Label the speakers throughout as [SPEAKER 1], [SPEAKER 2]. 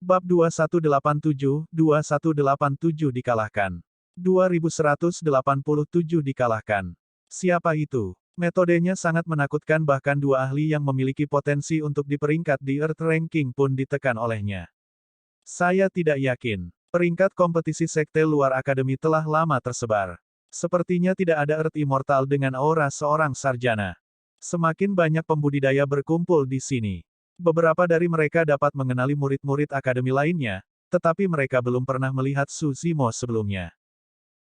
[SPEAKER 1] Bab 2187 dikalahkan. 2187 dikalahkan. Siapa itu? Metodenya sangat menakutkan, bahkan dua ahli yang memiliki potensi untuk diperingkat di Earth Ranking pun ditekan olehnya. Saya tidak yakin. Peringkat kompetisi sekte luar akademi telah lama tersebar. Sepertinya tidak ada Earth Immortal dengan aura seorang sarjana. Semakin banyak pembudidaya berkumpul di sini. Beberapa dari mereka dapat mengenali murid-murid akademi lainnya, tetapi mereka belum pernah melihat Su Zimo sebelumnya.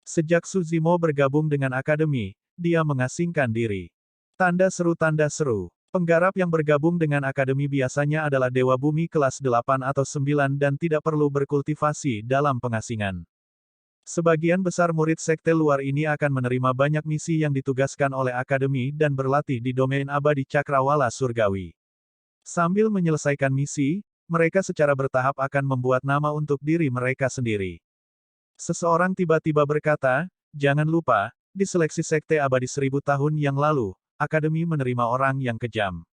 [SPEAKER 1] Sejak Su Zimo bergabung dengan akademi, dia mengasingkan diri. Tanda seru, tanda seru. Penggarap yang bergabung dengan akademi biasanya adalah Dewa Bumi kelas 8 atau 9 dan tidak perlu berkultivasi dalam pengasingan. Sebagian besar murid sekte luar ini akan menerima banyak misi yang ditugaskan oleh akademi dan berlatih di domain abadi cakrawala surgawi. Sambil menyelesaikan misi, mereka secara bertahap akan membuat nama untuk diri mereka sendiri. Seseorang tiba-tiba berkata, "Jangan lupa, di seleksi sekte abadi 1000 tahun yang lalu, akademi menerima orang yang kejam."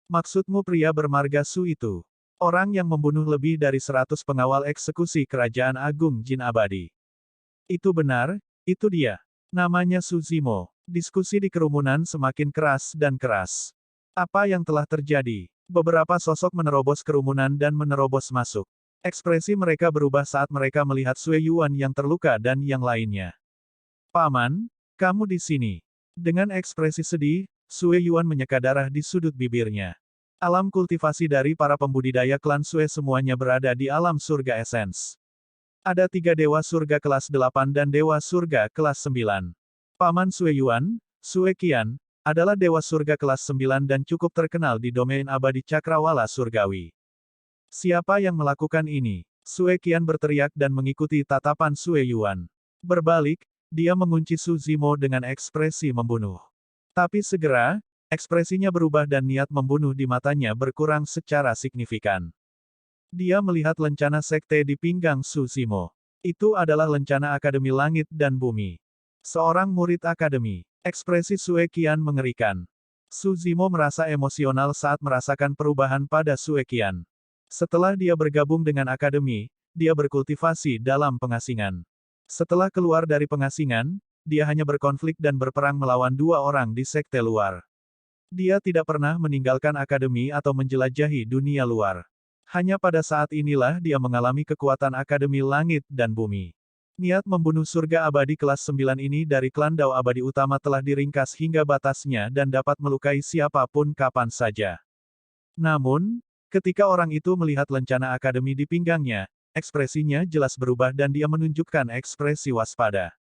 [SPEAKER 1] Maksudmu pria bermarga Su itu? Orang yang membunuh lebih dari 100 pengawal eksekusi Kerajaan Agung Jin Abadi. Itu benar, itu dia. Namanya Su Zimo. Diskusi di kerumunan semakin keras dan keras. Apa yang telah terjadi? Beberapa sosok menerobos kerumunan dan menerobos masuk. Ekspresi mereka berubah saat mereka melihat Sue Yuan yang terluka dan yang lainnya. "Paman, kamu di sini." Dengan ekspresi sedih, Sue Yuan menyeka darah di sudut bibirnya. Alam kultivasi dari para pembudidaya klan Sue semuanya berada di alam surga esens. Ada 3 dewa surga kelas 8 dan dewa surga kelas 9. Paman Sue Yuan, Sue Qian, adalah dewa surga kelas 9 dan cukup terkenal di domain abadi cakrawala surgawi. Siapa yang melakukan ini? Sue Qian berteriak dan mengikuti tatapan Sue Yuan. Berbalik, dia mengunci Su Zimo dengan ekspresi membunuh. Tapi segera, ekspresinya berubah dan niat membunuh di matanya berkurang secara signifikan. Dia melihat lencana sekte di pinggang Su Zimo. Itu adalah lencana Akademi Langit dan Bumi. Seorang murid akademi. Ekspresi Sue Qian mengerikan. Su Zimo merasa emosional saat merasakan perubahan pada Sue Qian. Setelah dia bergabung dengan akademi, dia berkultivasi dalam pengasingan. Setelah keluar dari pengasingan, dia hanya berkonflik dan berperang melawan 2 orang di sekte luar. Dia tidak pernah meninggalkan akademi atau menjelajahi dunia luar. Hanya pada saat inilah dia mengalami kekuatan Akademi Langit dan Bumi. Niat membunuh surga abadi kelas 9 ini dari klan Dao abadi utama telah diringkas hingga batasnya dan dapat melukai siapapun kapan saja. Namun, ketika orang itu melihat lencana akademi di pinggangnya, ekspresinya jelas berubah dan dia menunjukkan ekspresi waspada.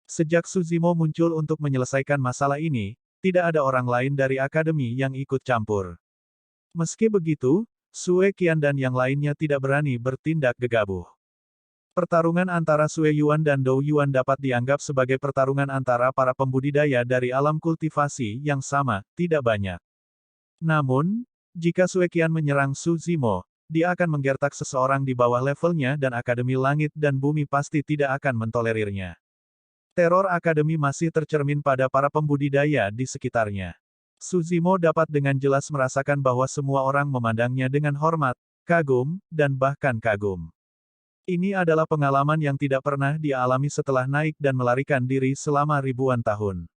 [SPEAKER 1] Sejak Su Zimo muncul untuk menyelesaikan masalah ini, tidak ada orang lain dari akademi yang ikut campur. Meski begitu, Sue Qian dan yang lainnya tidak berani bertindak gegabah. Pertarungan antara Sue Yuan dan Dou Yuan dapat dianggap sebagai pertarungan antara para pembudidaya dari alam kultivasi yang sama, tidak banyak. Namun, jika Sue Qian menyerang Su Zimo, dia akan menggertak seseorang di bawah levelnya dan Akademi Langit dan Bumi pasti tidak akan mentolerirnya. Teror Akademi masih tercermin pada para pembudidaya di sekitarnya. Su Zimo dapat dengan jelas merasakan bahwa semua orang memandangnya dengan hormat, kagum, dan bahkan kagum. Ini adalah pengalaman yang tidak pernah dia alami setelah naik dan melarikan diri selama ribuan tahun.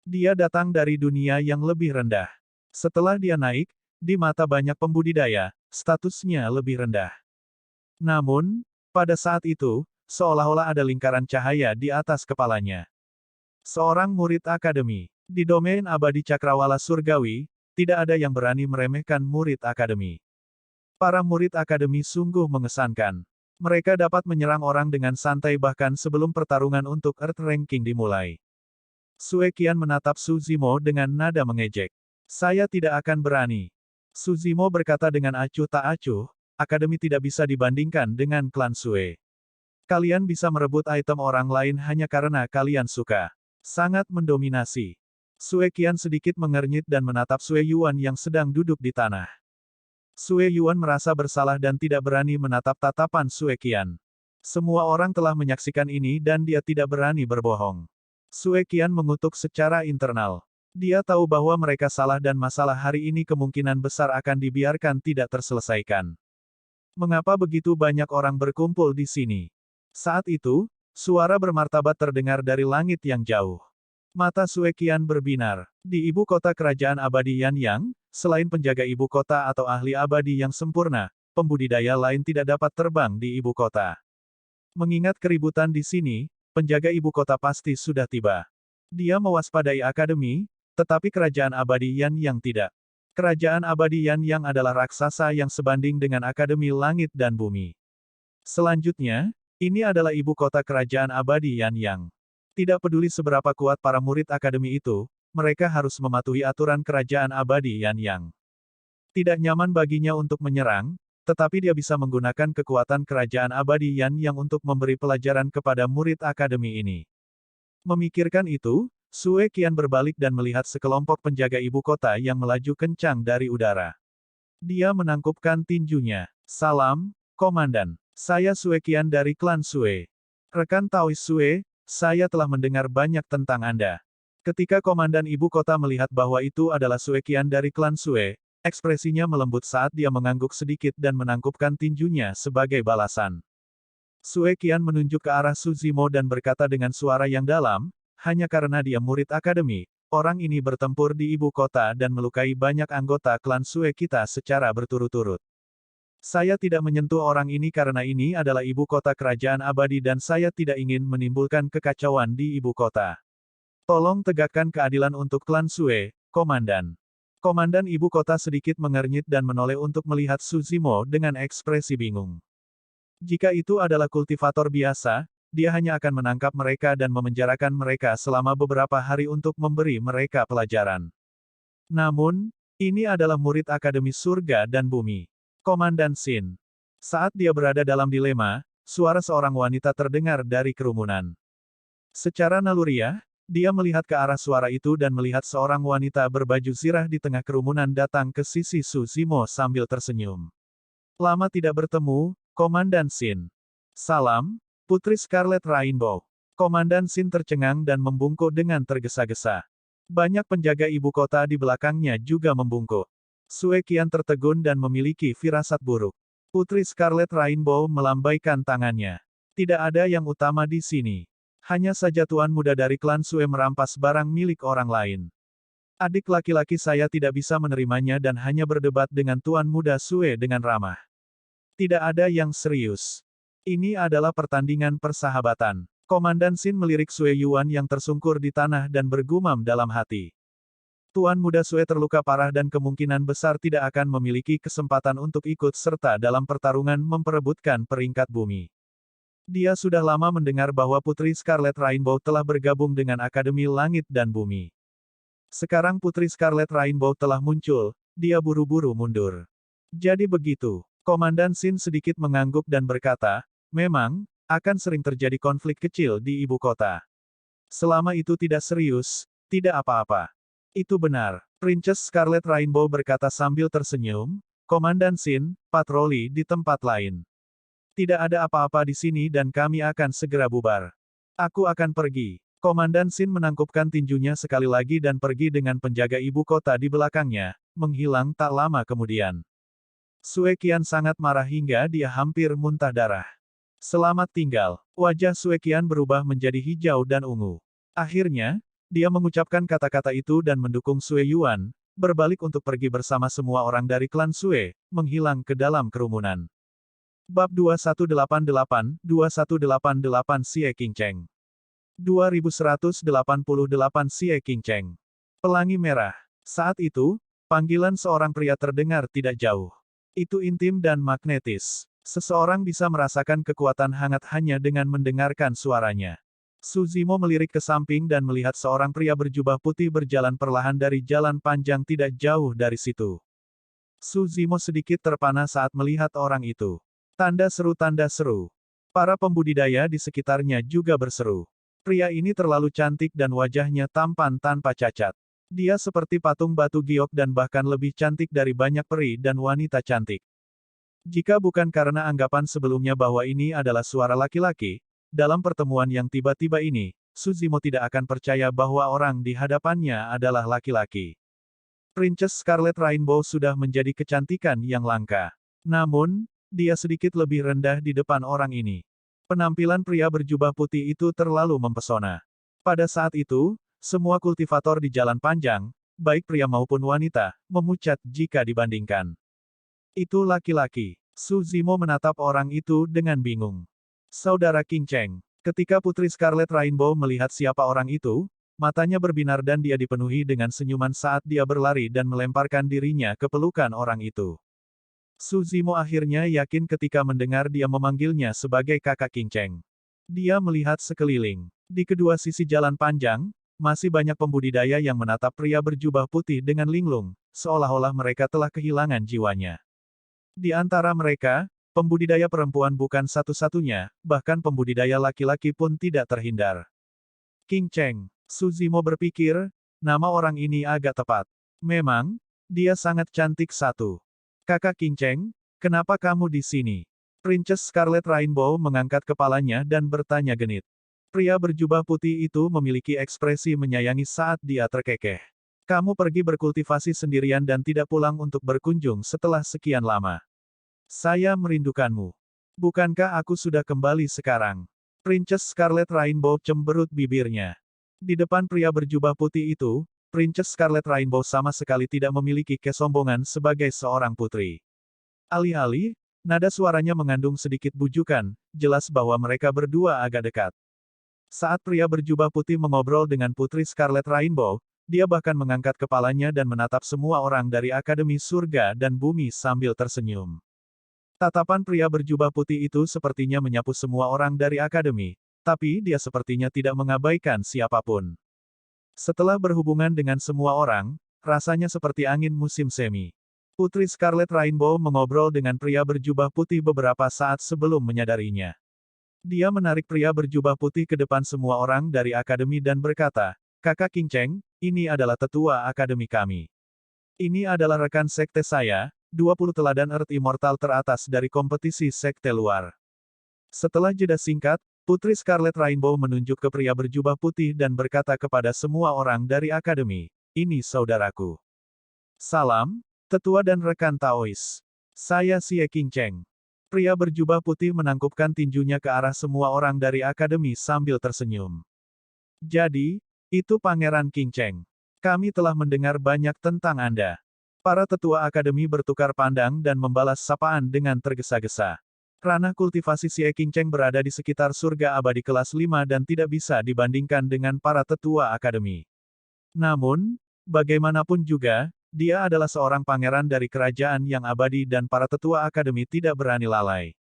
[SPEAKER 1] Dia datang dari dunia yang lebih rendah. Setelah dia naik, di mata banyak pembudidaya, statusnya lebih rendah. Namun, pada saat itu, seolah-olah ada lingkaran cahaya di atas kepalanya. Seorang murid akademi. Di domain abadi cakrawala surgawi, tidak ada yang berani meremehkan murid akademi. Para murid akademi sungguh mengesankan. Mereka dapat menyerang orang dengan santai bahkan sebelum pertarungan untuk Earth Ranking dimulai. Sue Qian menatap Su Zimo dengan nada mengejek. "Saya tidak akan berani." Su Zimo berkata dengan acuh tak acuh, akademi tidak bisa dibandingkan dengan klan Sue. Kalian bisa merebut item orang lain hanya karena kalian suka. Sangat mendominasi. Sue Qian sedikit mengernyit dan menatap Sue Yuan yang sedang duduk di tanah. Sue Yuan merasa bersalah dan tidak berani menatap tatapan Sue Qian. Semua orang telah menyaksikan ini dan dia tidak berani berbohong. Sue Qian mengutuk secara internal. Dia tahu bahwa mereka salah dan masalah hari ini kemungkinan besar akan dibiarkan tidak terselesaikan. Mengapa begitu banyak orang berkumpul di sini? Saat itu, suara bermartabat terdengar dari langit yang jauh. Mata Sue Qian berbinar. Di ibu kota kerajaan abadi Yanyang, selain penjaga ibu kota atau ahli abadi yang sempurna, pembudidaya lain tidak dapat terbang di ibu kota. Mengingat keributan di sini, penjaga ibu kota pasti sudah tiba. Dia mewaspadai akademi, tetapi kerajaan abadi Yanyang tidak. Kerajaan abadi Yanyang adalah raksasa yang sebanding dengan Akademi Langit dan Bumi. Selanjutnya, ini adalah ibu kota kerajaan abadi Yanyang. Tidak peduli seberapa kuat para murid akademi itu, mereka harus mematuhi aturan kerajaan abadi Yanyang. Tidak nyaman baginya untuk menyerang, tetapi dia bisa menggunakan kekuatan kerajaan abadi Yanyang untuk memberi pelajaran kepada murid akademi ini. Memikirkan itu, Sue Qian berbalik dan melihat sekelompok penjaga ibu kota yang melaju kencang dari udara. Dia menangkupkan tinjunya. Salam, Komandan. Saya Sue Qian dari klan Sue. Rekan Taois Sue, saya telah mendengar banyak tentang Anda. Ketika Komandan ibu kota melihat bahwa itu adalah Sue Qian dari klan Sue, ekspresinya melembut saat dia mengangguk sedikit dan menangkupkan tinjunya sebagai balasan. Sue Qian menunjuk ke arah Su Zimo dan berkata dengan suara yang dalam, hanya karena dia murid akademi, orang ini bertempur di ibu kota dan melukai banyak anggota klan Sue kita secara berturut-turut. Saya tidak menyentuh orang ini karena ini adalah ibu kota kerajaan abadi dan saya tidak ingin menimbulkan kekacauan di ibu kota. Tolong tegakkan keadilan untuk klan Sue, Komandan. Komandan ibu kota sedikit mengernyit dan menoleh untuk melihat Su Zimo dengan ekspresi bingung. Jika itu adalah kultivator biasa, dia hanya akan menangkap mereka dan memenjarakan mereka selama beberapa hari untuk memberi mereka pelajaran. Namun, ini adalah murid Akademi Surga dan Bumi. Komandan Sin. Saat dia berada dalam dilema, suara seorang wanita terdengar dari kerumunan. Secara naluriah, dia melihat ke arah suara itu dan melihat seorang wanita berbaju zirah di tengah kerumunan datang ke sisi Su Zimo sambil tersenyum. Lama tidak bertemu, Komandan Sin. Salam, Putri Scarlet Rainbow. Komandan Sin tercengang dan membungkuk dengan tergesa-gesa. Banyak penjaga ibu kota di belakangnya juga membungkuk. Sue Qian tertegun dan memiliki firasat buruk. Putri Scarlet Rainbow melambaikan tangannya. Tidak ada yang utama di sini. Hanya saja tuan muda dari klan Sue merampas barang milik orang lain. Adik laki-laki saya tidak bisa menerimanya dan hanya berdebat dengan tuan muda Sue dengan ramah. Tidak ada yang serius. Ini adalah pertandingan persahabatan. Komandan Sin melirik Sue Yuan yang tersungkur di tanah dan bergumam dalam hati. Tuan muda Sue terluka parah dan kemungkinan besar tidak akan memiliki kesempatan untuk ikut serta dalam pertarungan memperebutkan peringkat bumi. Dia sudah lama mendengar bahwa Putri Scarlet Rainbow telah bergabung dengan Akademi Langit dan Bumi. Sekarang Putri Scarlet Rainbow telah muncul, dia buru-buru mundur. Jadi begitu. Komandan Sin sedikit mengangguk dan berkata, memang, akan sering terjadi konflik kecil di ibu kota. Selama itu tidak serius, tidak apa-apa. Itu benar. Princess Scarlet Rainbow berkata sambil tersenyum, Komandan Sin, patroli di tempat lain. Tidak ada apa-apa di sini dan kami akan segera bubar. Aku akan pergi. Komandan Sin menangkupkan tinjunya sekali lagi dan pergi dengan penjaga ibu kota di belakangnya, menghilang tak lama kemudian. Sue Qian sangat marah hingga dia hampir muntah darah. Selamat tinggal. Wajah Sue Qian berubah menjadi hijau dan ungu. Akhirnya, dia mengucapkan kata-kata itu dan mendukung Sue Yuan, berbalik untuk pergi bersama semua orang dari klan Sue, menghilang ke dalam kerumunan. Bab 2188 Xie Qingcheng 2188 Xie Qingcheng. Pelangi merah. Saat itu, panggilan seorang pria terdengar tidak jauh. Itu intim dan magnetis. Seseorang bisa merasakan kekuatan hangat hanya dengan mendengarkan suaranya. Su Zimo melirik ke samping dan melihat seorang pria berjubah putih berjalan perlahan dari jalan panjang tidak jauh dari situ. Su Zimo sedikit terpana saat melihat orang itu. Tanda seru, tanda seru. Para pembudidaya di sekitarnya juga berseru. Pria ini terlalu cantik dan wajahnya tampan tanpa cacat. Dia seperti patung batu giok dan bahkan lebih cantik dari banyak peri dan wanita cantik. Jika bukan karena anggapan sebelumnya bahwa ini adalah suara laki-laki, dalam pertemuan yang tiba-tiba ini, Su Zimo tidak akan percaya bahwa orang di hadapannya adalah laki-laki. Princess Scarlet Rainbow sudah menjadi kecantikan yang langka. Namun, dia sedikit lebih rendah di depan orang ini. Penampilan pria berjubah putih itu terlalu mempesona. Pada saat itu, semua kultivator di jalan panjang, baik pria maupun wanita, memucat jika dibandingkan. Itu laki-laki. Su Zimo menatap orang itu dengan bingung. Saudara King Cheng. Ketika Putri Scarlet Rainbow melihat siapa orang itu, matanya berbinar dan dia dipenuhi dengan senyuman saat dia berlari dan melemparkan dirinya ke pelukan orang itu. Su Zimo akhirnya yakin ketika mendengar dia memanggilnya sebagai kakak King Cheng. Dia melihat sekeliling. Di kedua sisi jalan panjang, masih banyak pembudidaya yang menatap pria berjubah putih dengan linglung, seolah-olah mereka telah kehilangan jiwanya. Di antara mereka, pembudidaya perempuan bukan satu-satunya, bahkan pembudidaya laki-laki pun tidak terhindar. King Cheng, Su Zimo berpikir, nama orang ini agak tepat. Memang, dia sangat cantik satu. Kakak King Cheng, kenapa kamu di sini? Princess Scarlet Rainbow mengangkat kepalanya dan bertanya genit. Pria berjubah putih itu memiliki ekspresi menyayangi saat dia terkekeh. Kamu pergi berkultivasi sendirian dan tidak pulang untuk berkunjung setelah sekian lama. Saya merindukanmu. Bukankah aku sudah kembali sekarang? Princess Scarlet Rainbow cemberut bibirnya. Di depan pria berjubah putih itu, Princess Scarlet Rainbow sama sekali tidak memiliki kesombongan sebagai seorang putri. Alih-alih, nada suaranya mengandung sedikit bujukan, jelas bahwa mereka berdua agak dekat. Saat pria berjubah putih mengobrol dengan Putri Scarlet Rainbow, dia bahkan mengangkat kepalanya dan menatap semua orang dari Akademi Surga dan Bumi sambil tersenyum. Tatapan pria berjubah putih itu sepertinya menyapu semua orang dari Akademi, tapi dia sepertinya tidak mengabaikan siapapun. Setelah berhubungan dengan semua orang, rasanya seperti angin musim semi. Putri Scarlet Rainbow mengobrol dengan pria berjubah putih beberapa saat sebelum menyadarinya. Dia menarik pria berjubah putih ke depan semua orang dari Akademi dan berkata, Kakak King Cheng, ini adalah tetua Akademi kami. Ini adalah rekan sekte saya, 20 teladan Earth Immortal teratas dari kompetisi sekte luar. Setelah jeda singkat, Putri Scarlet Rainbow menunjuk ke pria berjubah putih dan berkata kepada semua orang dari Akademi, ini saudaraku. Salam, tetua dan rekan Taois. Saya Xie King Cheng. Pria berjubah putih menangkupkan tinjunya ke arah semua orang dari Akademi sambil tersenyum. Jadi, itu Pangeran King Cheng. Kami telah mendengar banyak tentang Anda. Para tetua Akademi bertukar pandang dan membalas sapaan dengan tergesa-gesa. Ranah kultivasi Xie King Cheng berada di sekitar surga abadi kelas 5 dan tidak bisa dibandingkan dengan para tetua Akademi. Namun, bagaimanapun juga, dia adalah seorang pangeran dari kerajaan yang abadi dan para tetua Akademi tidak berani lalai.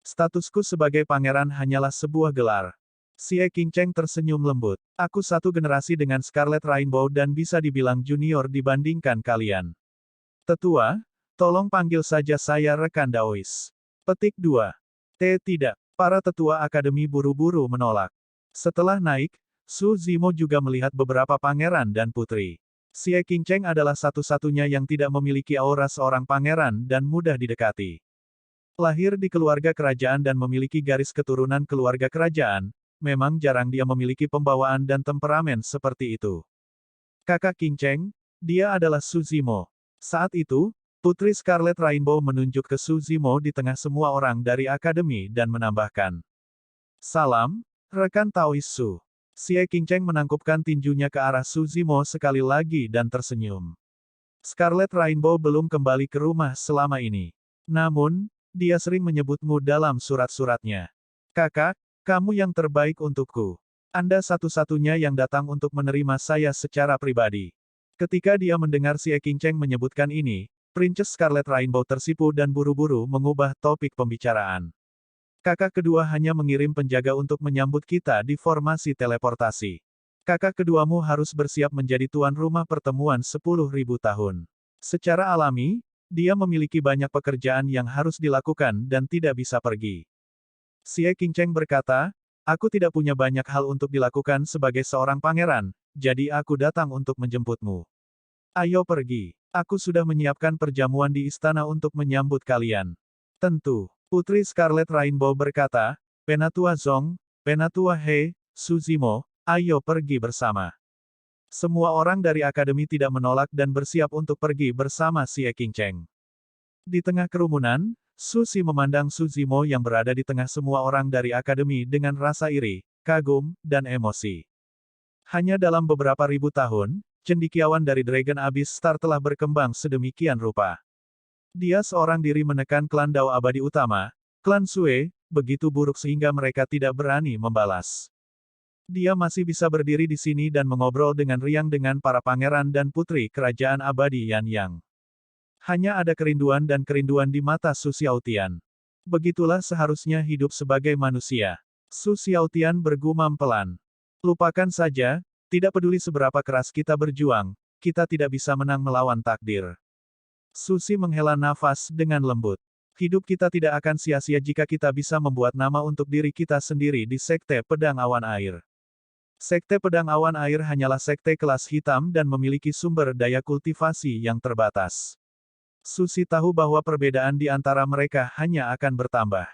[SPEAKER 1] Statusku sebagai pangeran hanyalah sebuah gelar. Xie King Cheng tersenyum lembut. Aku satu generasi dengan Scarlet Rainbow dan bisa dibilang junior dibandingkan kalian. Tetua, tolong panggil saja saya rekan Daois. Petik 2. Tidak. Para tetua Akademi buru-buru menolak. Setelah naik, Su Zimo juga melihat beberapa pangeran dan putri. Xie King Cheng adalah satu-satunya yang tidak memiliki aura seorang pangeran dan mudah didekati. Lahir di keluarga kerajaan dan memiliki garis keturunan keluarga kerajaan, memang jarang dia memiliki pembawaan dan temperamen seperti itu. Kakak King Cheng, dia adalah Su Zimo. Saat itu, Putri Scarlet Rainbow menunjuk ke Su Zimo di tengah semua orang dari Akademi dan menambahkan. Salam, rekan Taois Su. Xie King Cheng menangkupkan tinjunya ke arah Su Zimo sekali lagi dan tersenyum. Scarlet Rainbow belum kembali ke rumah selama ini. Namun, dia sering menyebutmu dalam surat-suratnya. Kakak, kamu yang terbaik untukku. Anda satu-satunya yang datang untuk menerima saya secara pribadi. Ketika dia mendengar Xie King Cheng menyebutkan ini, Princess Scarlet Rainbow tersipu dan buru-buru mengubah topik pembicaraan. Kakak kedua hanya mengirim penjaga untuk menyambut kita di formasi teleportasi. Kakak keduamu harus bersiap menjadi tuan rumah pertemuan 10.000 tahun. Secara alami, dia memiliki banyak pekerjaan yang harus dilakukan dan tidak bisa pergi. Xie King Cheng berkata, aku tidak punya banyak hal untuk dilakukan sebagai seorang pangeran, jadi aku datang untuk menjemputmu. Ayo pergi. Aku sudah menyiapkan perjamuan di istana untuk menyambut kalian. Tentu. Putri Scarlet Rainbow berkata, Penatua Zong, Penatua He, Su Zimo, ayo pergi bersama. Semua orang dari Akademi tidak menolak dan bersiap untuk pergi bersama Xie King Cheng. Di tengah kerumunan, Su Si memandang Su Zimo yang berada di tengah semua orang dari akademi dengan rasa iri, kagum, dan emosi. Hanya dalam beberapa ribu tahun, cendekiawan dari Dragon Abyss Star telah berkembang sedemikian rupa. Dia seorang diri menekan klan Dao Abadi Utama, klan Sue, begitu buruk sehingga mereka tidak berani membalas. Dia masih bisa berdiri di sini dan mengobrol dengan riang dengan para pangeran dan putri kerajaan abadi Yan Yang. Hanya ada kerinduan dan kerinduan di mata Su Xiaotian. Begitulah seharusnya hidup sebagai manusia. Su Xiaotian bergumam pelan. Lupakan saja, tidak peduli seberapa keras kita berjuang, kita tidak bisa menang melawan takdir. Susi menghela nafas dengan lembut. Hidup kita tidak akan sia-sia jika kita bisa membuat nama untuk diri kita sendiri di Sekte Pedang Awan Air. Sekte Pedang Awan Air hanyalah sekte kelas hitam dan memiliki sumber daya kultivasi yang terbatas. Susi tahu bahwa perbedaan di antara mereka hanya akan bertambah.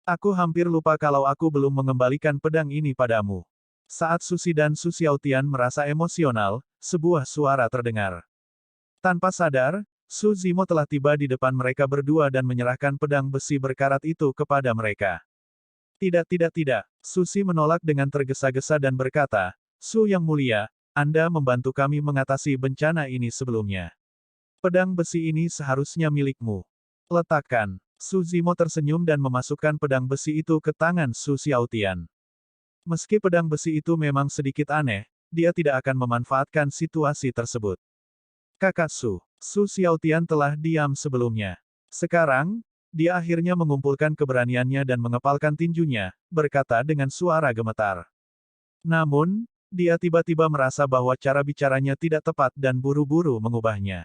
[SPEAKER 1] Aku hampir lupa kalau aku belum mengembalikan pedang ini padamu. Saat Susi dan Su Xiaotian merasa emosional, sebuah suara terdengar. Tanpa sadar, Su Zimo telah tiba di depan mereka berdua dan menyerahkan pedang besi berkarat itu kepada mereka. Tidak. Susi menolak dengan tergesa-gesa dan berkata, Su yang mulia, Anda membantu kami mengatasi bencana ini sebelumnya. Pedang besi ini seharusnya milikmu. Letakkan. Su Zimo tersenyum dan memasukkan pedang besi itu ke tangan Su Xiaotian. Meski pedang besi itu memang sedikit aneh, dia tidak akan memanfaatkan situasi tersebut. Kakak Su Xiaotian telah diam sebelumnya. Sekarang, dia akhirnya mengumpulkan keberaniannya dan mengepalkan tinjunya, berkata dengan suara gemetar. Namun, dia tiba-tiba merasa bahwa cara bicaranya tidak tepat dan buru-buru mengubahnya.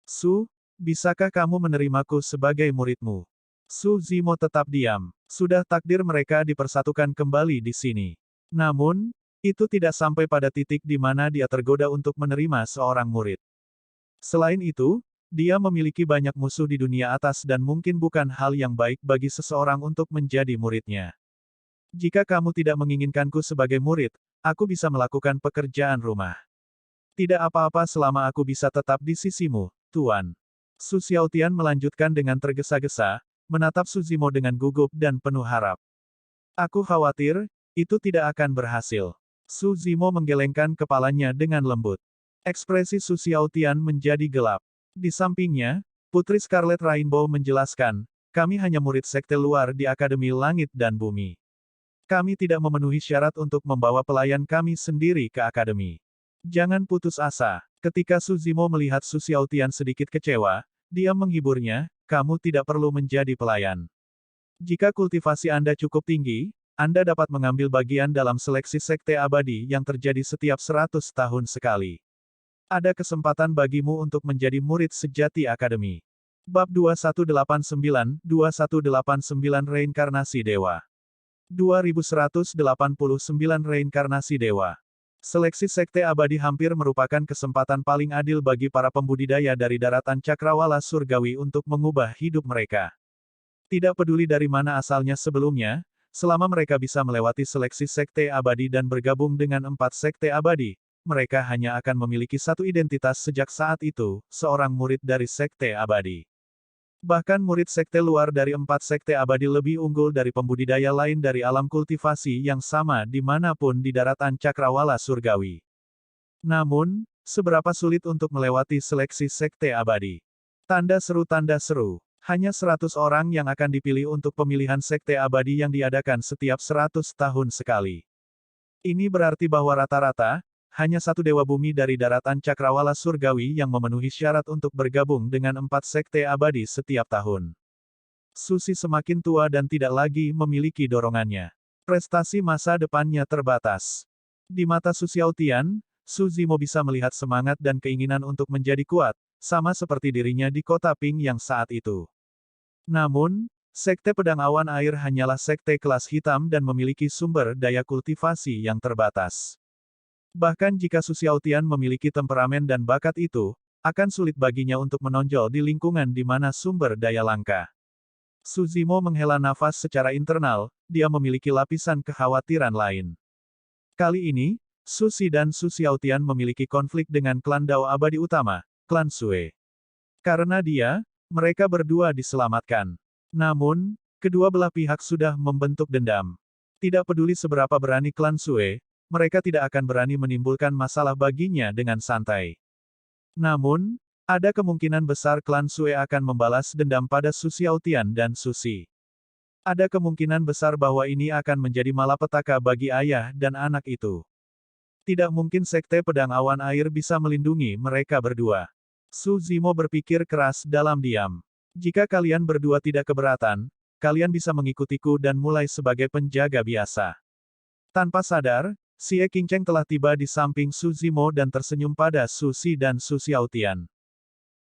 [SPEAKER 1] Su, bisakah kamu menerimaku sebagai muridmu? Su Zimo tetap diam. Sudah takdir mereka dipersatukan kembali di sini. Namun, itu tidak sampai pada titik di mana dia tergoda untuk menerima seorang murid. Selain itu, dia memiliki banyak musuh di dunia atas dan mungkin bukan hal yang baik bagi seseorang untuk menjadi muridnya. Jika kamu tidak menginginkanku sebagai murid, aku bisa melakukan pekerjaan rumah. Tidak apa-apa selama aku bisa tetap di sisimu, Tuan. Su Xiaotian melanjutkan dengan tergesa-gesa, menatap Su Zimo dengan gugup dan penuh harap. Aku khawatir, itu tidak akan berhasil. Su Zimo menggelengkan kepalanya dengan lembut. Ekspresi Su Xiaotian menjadi gelap. Di sampingnya, Putri Scarlet Rainbow menjelaskan, kami hanya murid sekte luar di Akademi Langit dan Bumi. Kami tidak memenuhi syarat untuk membawa pelayan kami sendiri ke akademi. Jangan putus asa. Ketika Su Zimo melihat Su Xiaotian sedikit kecewa, dia menghiburnya, kamu tidak perlu menjadi pelayan. Jika kultivasi Anda cukup tinggi, Anda dapat mengambil bagian dalam seleksi sekte abadi yang terjadi setiap 100 tahun sekali. Ada kesempatan bagimu untuk menjadi murid sejati akademi. Bab 2189 Reinkarnasi Dewa 2189 Reinkarnasi Dewa. Seleksi sekte abadi hampir merupakan kesempatan paling adil bagi para pembudidaya dari daratan cakrawala surgawi untuk mengubah hidup mereka. Tidak peduli dari mana asalnya sebelumnya, selama mereka bisa melewati seleksi sekte abadi dan bergabung dengan 4 sekte abadi, mereka hanya akan memiliki satu identitas sejak saat itu, seorang murid dari sekte abadi. Bahkan murid sekte luar dari 4 sekte abadi lebih unggul dari pembudidaya lain dari alam kultivasi yang sama dimanapun di daratan cakrawala surgawi. Namun, seberapa sulit untuk melewati seleksi sekte abadi? Tanda seru. Hanya 100 orang yang akan dipilih untuk pemilihan sekte abadi yang diadakan setiap 100 tahun sekali. Ini berarti bahwa rata-rata, hanya satu dewa bumi dari daratan cakrawala surgawi yang memenuhi syarat untuk bergabung dengan 4 sekte abadi setiap tahun. Susi semakin tua dan tidak lagi memiliki dorongannya. Prestasi masa depannya terbatas. Di mata Su Xiaotian, Su Zimo bisa melihat semangat dan keinginan untuk menjadi kuat, sama seperti dirinya di kota Ping yang saat itu. Namun, sekte pedang awan air hanyalah sekte kelas hitam dan memiliki sumber daya kultivasi yang terbatas. Bahkan jika Su Xiaotian memiliki temperamen dan bakat itu, akan sulit baginya untuk menonjol di lingkungan di mana sumber daya langka. Su Zimo menghela nafas secara internal, dia memiliki lapisan kekhawatiran lain. Kali ini, Su Si dan Su Xiaotian memiliki konflik dengan klan Dao Abadi Utama, klan Sue. Karena dia, Mereka berdua diselamatkan. Namun, kedua belah pihak sudah membentuk dendam. Tidak peduli seberapa berani klan Sue, mereka tidak akan berani menimbulkan masalah baginya dengan santai. Namun, ada kemungkinan besar klan Sue akan membalas dendam pada Su Xiaotian dan Susi. Ada kemungkinan besar bahwa ini akan menjadi malapetaka bagi ayah dan anak itu. Tidak mungkin Sekte Pedang Awan Air bisa melindungi mereka berdua. Su Zimo berpikir keras dalam diam. Jika kalian berdua tidak keberatan, kalian bisa mengikutiku dan mulai sebagai penjaga biasa. Tanpa sadar, Xie Qingcheng telah tiba di samping Su Zimo dan tersenyum pada Susi dan Su Xiaotian.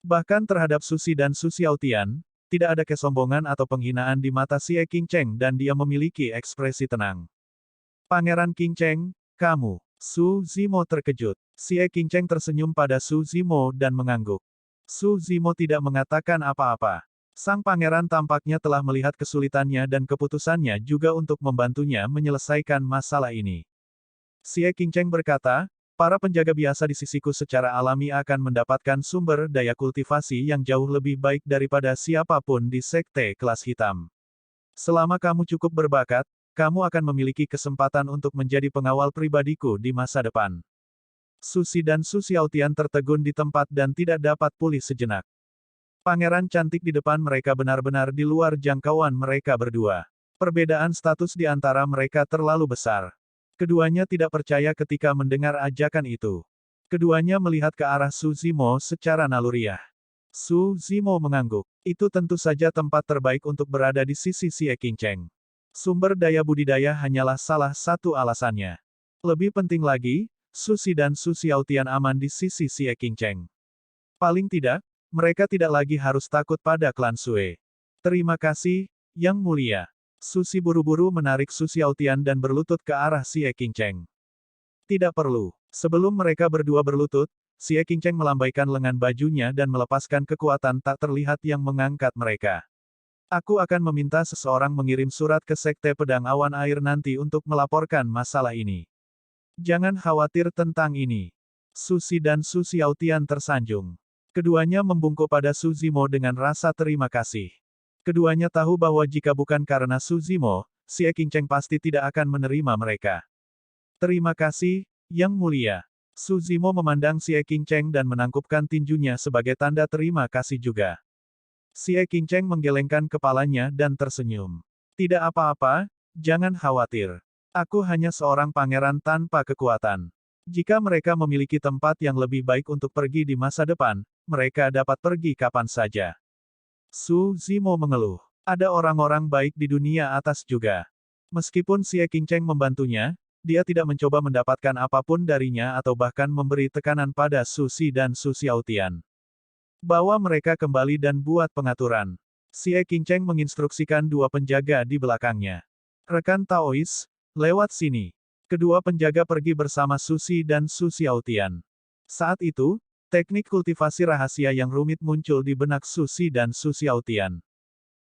[SPEAKER 1] Bahkan terhadap Susi dan Su Xiaotian, tidak ada kesombongan atau penghinaan di mata Xie Qingcheng dan dia memiliki ekspresi tenang. Pangeran Qingcheng, kamu. Su Zimo terkejut. Xie Qingcheng tersenyum pada Su Zimo dan mengangguk. Su Zimo tidak mengatakan apa-apa. Sang pangeran tampaknya telah melihat kesulitannya dan keputusannya juga untuk membantunya menyelesaikan masalah ini. Xie Qingcheng berkata, para penjaga biasa di sisiku secara alami akan mendapatkan sumber daya kultivasi yang jauh lebih baik daripada siapapun di Sekte Kelas Hitam. Selama kamu cukup berbakat, kamu akan memiliki kesempatan untuk menjadi pengawal pribadiku di masa depan. Susi dan Su Xiaotian tertegun di tempat dan tidak dapat pulih sejenak. Pangeran cantik di depan mereka benar-benar di luar jangkauan mereka berdua. Perbedaan status di antara mereka terlalu besar. Keduanya tidak percaya ketika mendengar ajakan itu. Keduanya melihat ke arah Su Zimo secara naluriah. Su Zimo mengangguk. Itu tentu saja tempat terbaik untuk berada di sisi Xie Qingcheng. Sumber daya budidaya hanyalah salah satu alasannya. Lebih penting lagi, Susi dan Su Xiaotian aman di sisi Xie Qingcheng. Paling tidak, mereka tidak lagi harus takut pada klan Sue. Terima kasih, Yang Mulia. Susi buru-buru menarik Su Xiaotian dan berlutut ke arah Xie Qingcheng. Tidak perlu. Sebelum mereka berdua berlutut, Xie Qingcheng melambaikan lengan bajunya dan melepaskan kekuatan tak terlihat yang mengangkat mereka. Aku akan meminta seseorang mengirim surat ke Sekte Pedang Awan Air nanti untuk melaporkan masalah ini. Jangan khawatir tentang ini. Susi dan Su Xiaotian tersanjung. Keduanya membungkuk pada Su Zimo dengan rasa terima kasih. Keduanya tahu bahwa jika bukan karena Su Zimo, Xie Qingcheng pasti tidak akan menerima mereka. Terima kasih, Yang Mulia. Su Zimo memandang Xie Qingcheng dan menangkupkan tinjunya sebagai tanda terima kasih juga. Xie Qingcheng menggelengkan kepalanya dan tersenyum. Tidak apa-apa, jangan khawatir. Aku hanya seorang pangeran tanpa kekuatan. Jika mereka memiliki tempat yang lebih baik untuk pergi di masa depan, mereka dapat pergi kapan saja. Su Zimo mengeluh. Ada orang-orang baik di dunia atas juga. Meskipun Xie Qingcheng membantunya, dia tidak mencoba mendapatkan apapun darinya atau bahkan memberi tekanan pada Susi dan Su Xiaotian. Bawa mereka kembali dan buat pengaturan. Xie Qingcheng menginstruksikan dua penjaga di belakangnya. Rekan Taois, lewat sini. Kedua penjaga pergi bersama Susi dan Su Xiaotian. Saat itu, teknik kultivasi rahasia yang rumit muncul di benak Susi dan Su Xiaotian.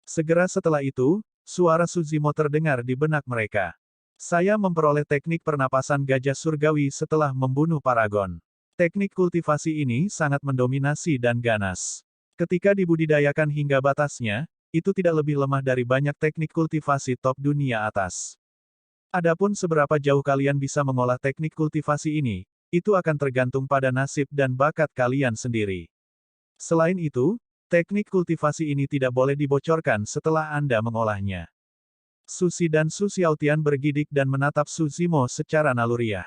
[SPEAKER 1] Segera setelah itu, suara Su Zimo terdengar di benak mereka. Saya memperoleh teknik pernapasan gajah surgawi setelah membunuh Paragon. Teknik kultivasi ini sangat mendominasi dan ganas. Ketika dibudidayakan hingga batasnya, itu tidak lebih lemah dari banyak teknik kultivasi top dunia atas. Adapun seberapa jauh kalian bisa mengolah teknik kultivasi ini, itu akan tergantung pada nasib dan bakat kalian sendiri. Selain itu, teknik kultivasi ini tidak boleh dibocorkan setelah Anda mengolahnya. Susi dan Su Xiaotian bergidik dan menatap Su Zimo secara naluriah.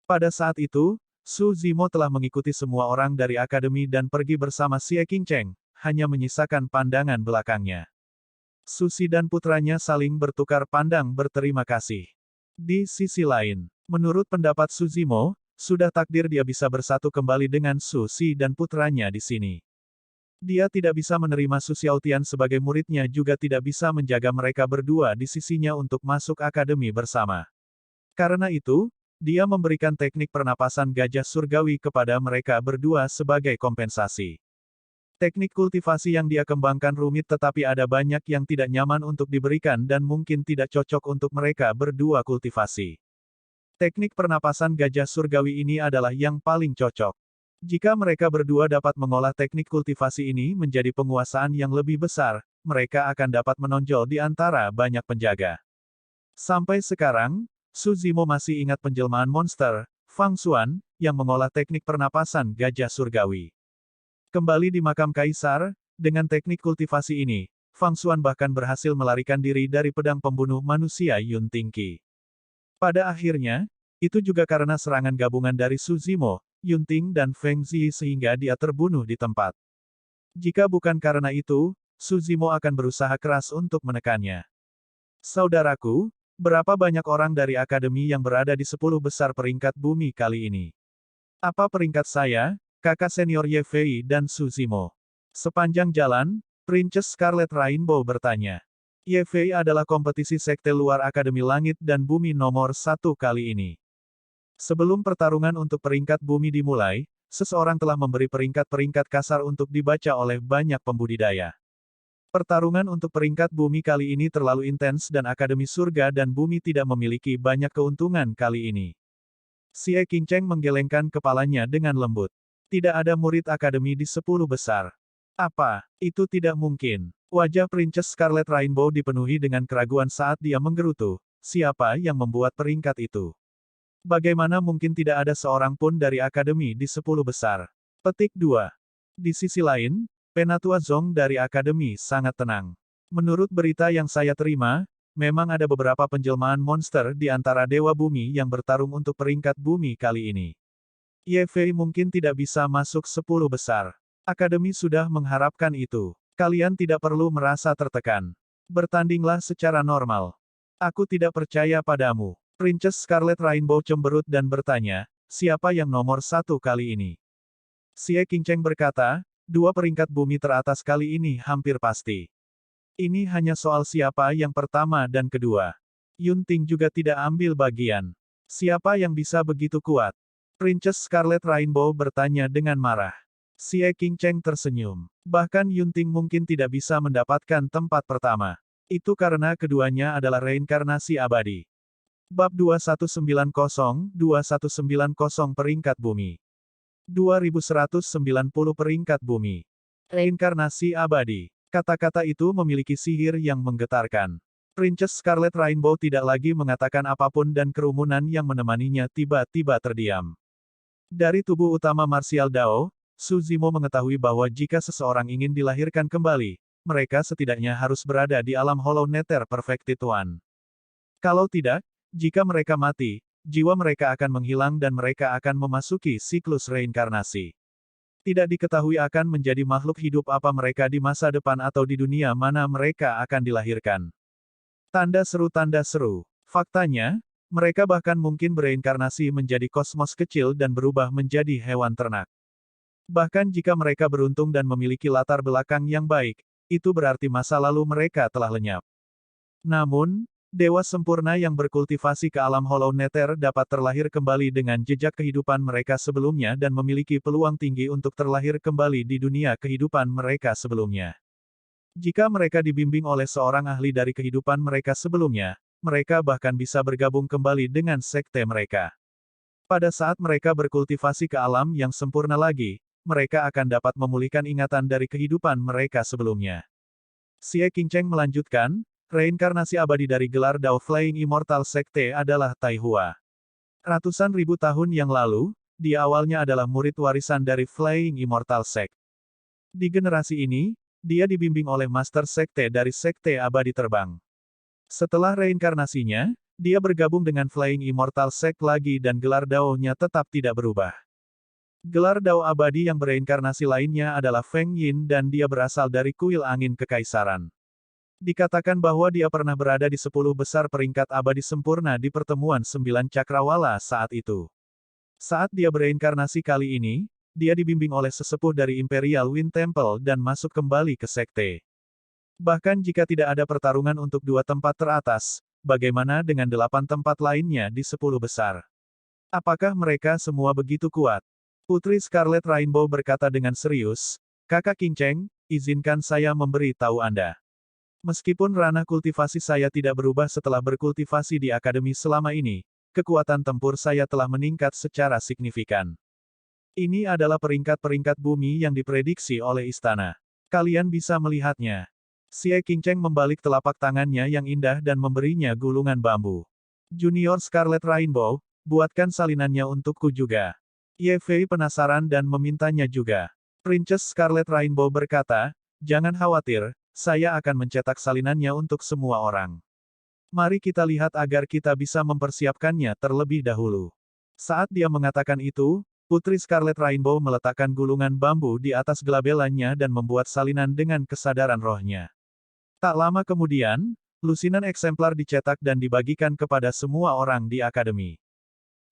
[SPEAKER 1] Pada saat itu, Su Zimo telah mengikuti semua orang dari akademi dan pergi bersama Xie Qingcheng, hanya menyisakan pandangan belakangnya. Susi dan putranya saling bertukar pandang berterima kasih. Di sisi lain, menurut pendapat Su Zimo, sudah takdir dia bisa bersatu kembali dengan Susi dan putranya di sini. Dia tidak bisa menerima Su Xiaotian sebagai muridnya juga tidak bisa menjaga mereka berdua di sisinya untuk masuk akademi bersama. Karena itu, dia memberikan teknik pernapasan gajah surgawi kepada mereka berdua sebagai kompensasi. Teknik kultivasi yang dia kembangkan rumit tetapi ada banyak yang tidak nyaman untuk diberikan dan mungkin tidak cocok untuk mereka berdua kultivasi. Teknik pernapasan gajah surgawi ini adalah yang paling cocok. Jika mereka berdua dapat mengolah teknik kultivasi ini menjadi penguasaan yang lebih besar, mereka akan dapat menonjol di antara banyak penjaga. Sampai sekarang, Su Zimo masih ingat penjelmaan monster, Fang Xuan, yang mengolah teknik pernapasan gajah surgawi. Kembali di makam kaisar, dengan teknik kultivasi ini, Fang Xuan bahkan berhasil melarikan diri dari pedang pembunuh manusia Yun Tingqi. Pada akhirnya, itu juga karena serangan gabungan dari Su Zimo, Yun Ting dan Feng Zi sehingga dia terbunuh di tempat. Jika bukan karena itu, Su Zimo akan berusaha keras untuk menekannya. Saudaraku, berapa banyak orang dari akademi yang berada di 10 besar peringkat bumi kali ini? Apa peringkat saya, kakak senior Ye Fei dan Su Zimo? Sepanjang jalan, Princess Scarlet Rainbow bertanya. Ye Fei adalah kompetisi sekte luar Akademi Langit dan Bumi nomor 1 kali ini. Sebelum pertarungan untuk peringkat bumi dimulai, seseorang telah memberi peringkat-peringkat kasar untuk dibaca oleh banyak pembudidaya. Pertarungan untuk peringkat bumi kali ini terlalu intens dan Akademi Surga dan Bumi tidak memiliki banyak keuntungan kali ini. Xie Qingcheng menggelengkan kepalanya dengan lembut. Tidak ada murid Akademi di 10 besar. Apa? Itu tidak mungkin. Wajah Princess Scarlet Rainbow dipenuhi dengan keraguan saat dia menggerutu. Siapa yang membuat peringkat itu? Bagaimana mungkin tidak ada seorang pun dari akademi di 10 besar? Petik 2. Di sisi lain, Penatua Zong dari akademi sangat tenang. Menurut berita yang saya terima, memang ada beberapa penjelmaan monster di antara Dewa Bumi yang bertarung untuk peringkat bumi kali ini. Ye Fei mungkin tidak bisa masuk 10 besar. Akademi sudah mengharapkan itu. Kalian tidak perlu merasa tertekan. Bertandinglah secara normal. Aku tidak percaya padamu. Princess Scarlet Rainbow cemberut dan bertanya, siapa yang nomor 1 kali ini? Xie Qingcheng berkata, 2 peringkat bumi teratas kali ini hampir pasti. Ini hanya soal siapa yang pertama dan kedua. Yun Ting juga tidak ambil bagian. Siapa yang bisa begitu kuat? Princess Scarlet Rainbow bertanya dengan marah. Xie Qingcheng tersenyum. Bahkan Yun Ting mungkin tidak bisa mendapatkan tempat pertama. Itu karena keduanya adalah reinkarnasi abadi. Bab 2190 peringkat bumi. 2190 peringkat bumi. Reinkarnasi abadi. Kata-kata itu memiliki sihir yang menggetarkan. Princess Scarlet Rainbow tidak lagi mengatakan apapun dan kerumunan yang menemaninya tiba-tiba terdiam. Dari tubuh utama Martial Dao, Su Zimo mengetahui bahwa jika seseorang ingin dilahirkan kembali, mereka setidaknya harus berada di alam Hollow Nether Perfected One. Kalau tidak, jika mereka mati, jiwa mereka akan menghilang dan mereka akan memasuki siklus reinkarnasi. Tidak diketahui akan menjadi makhluk hidup apa mereka di masa depan atau di dunia mana mereka akan dilahirkan. Tanda seru. Faktanya, mereka bahkan mungkin bereinkarnasi menjadi kosmos kecil dan berubah menjadi hewan ternak. Bahkan jika mereka beruntung dan memiliki latar belakang yang baik, itu berarti masa lalu mereka telah lenyap. Namun, dewa sempurna yang berkultivasi ke alam Hollow Nether dapat terlahir kembali dengan jejak kehidupan mereka sebelumnya dan memiliki peluang tinggi untuk terlahir kembali di dunia kehidupan mereka sebelumnya. Jika mereka dibimbing oleh seorang ahli dari kehidupan mereka sebelumnya, mereka bahkan bisa bergabung kembali dengan sekte mereka. Pada saat mereka berkultivasi ke alam yang sempurna lagi, mereka akan dapat memulihkan ingatan dari kehidupan mereka sebelumnya. Xie Qingcheng melanjutkan, reinkarnasi abadi dari gelar Dao Flying Immortal Sekte adalah Tai Hua. Ratusan ribu tahun yang lalu, dia awalnya adalah murid warisan dari Flying Immortal Sect. Di generasi ini, dia dibimbing oleh Master Sekte dari Sekte Abadi Terbang. Setelah reinkarnasinya, dia bergabung dengan Flying Immortal Sect lagi dan gelar Dao-nya tetap tidak berubah. Gelar Dao abadi yang bereinkarnasi lainnya adalah Feng Yin dan dia berasal dari kuil angin kekaisaran. Dikatakan bahwa dia pernah berada di 10 besar peringkat abadi sempurna di pertemuan 9 cakrawala saat itu. Saat dia bereinkarnasi kali ini, dia dibimbing oleh sesepuh dari Imperial Wind Temple dan masuk kembali ke sekte. Bahkan jika tidak ada pertarungan untuk 2 tempat teratas, bagaimana dengan 8 tempat lainnya di 10 besar? Apakah mereka semua begitu kuat? Putri Scarlet Rainbow berkata dengan serius, Kakak Qingcheng, izinkan saya memberi tahu Anda. Meskipun ranah kultivasi saya tidak berubah setelah berkultivasi di akademi selama ini, kekuatan tempur saya telah meningkat secara signifikan. Ini adalah peringkat-peringkat bumi yang diprediksi oleh istana. Kalian bisa melihatnya. Xie Qingcheng membalik telapak tangannya yang indah dan memberinya gulungan bambu. Junior Scarlet Rainbow, buatkan salinannya untukku juga. Ye Fei penasaran dan memintanya juga. Princess Scarlet Rainbow berkata, jangan khawatir, saya akan mencetak salinannya untuk semua orang. Mari kita lihat agar kita bisa mempersiapkannya terlebih dahulu. Saat dia mengatakan itu, Putri Scarlet Rainbow meletakkan gulungan bambu di atas gelabelannya dan membuat salinan dengan kesadaran rohnya. Tak lama kemudian, lusinan eksemplar dicetak dan dibagikan kepada semua orang di akademi.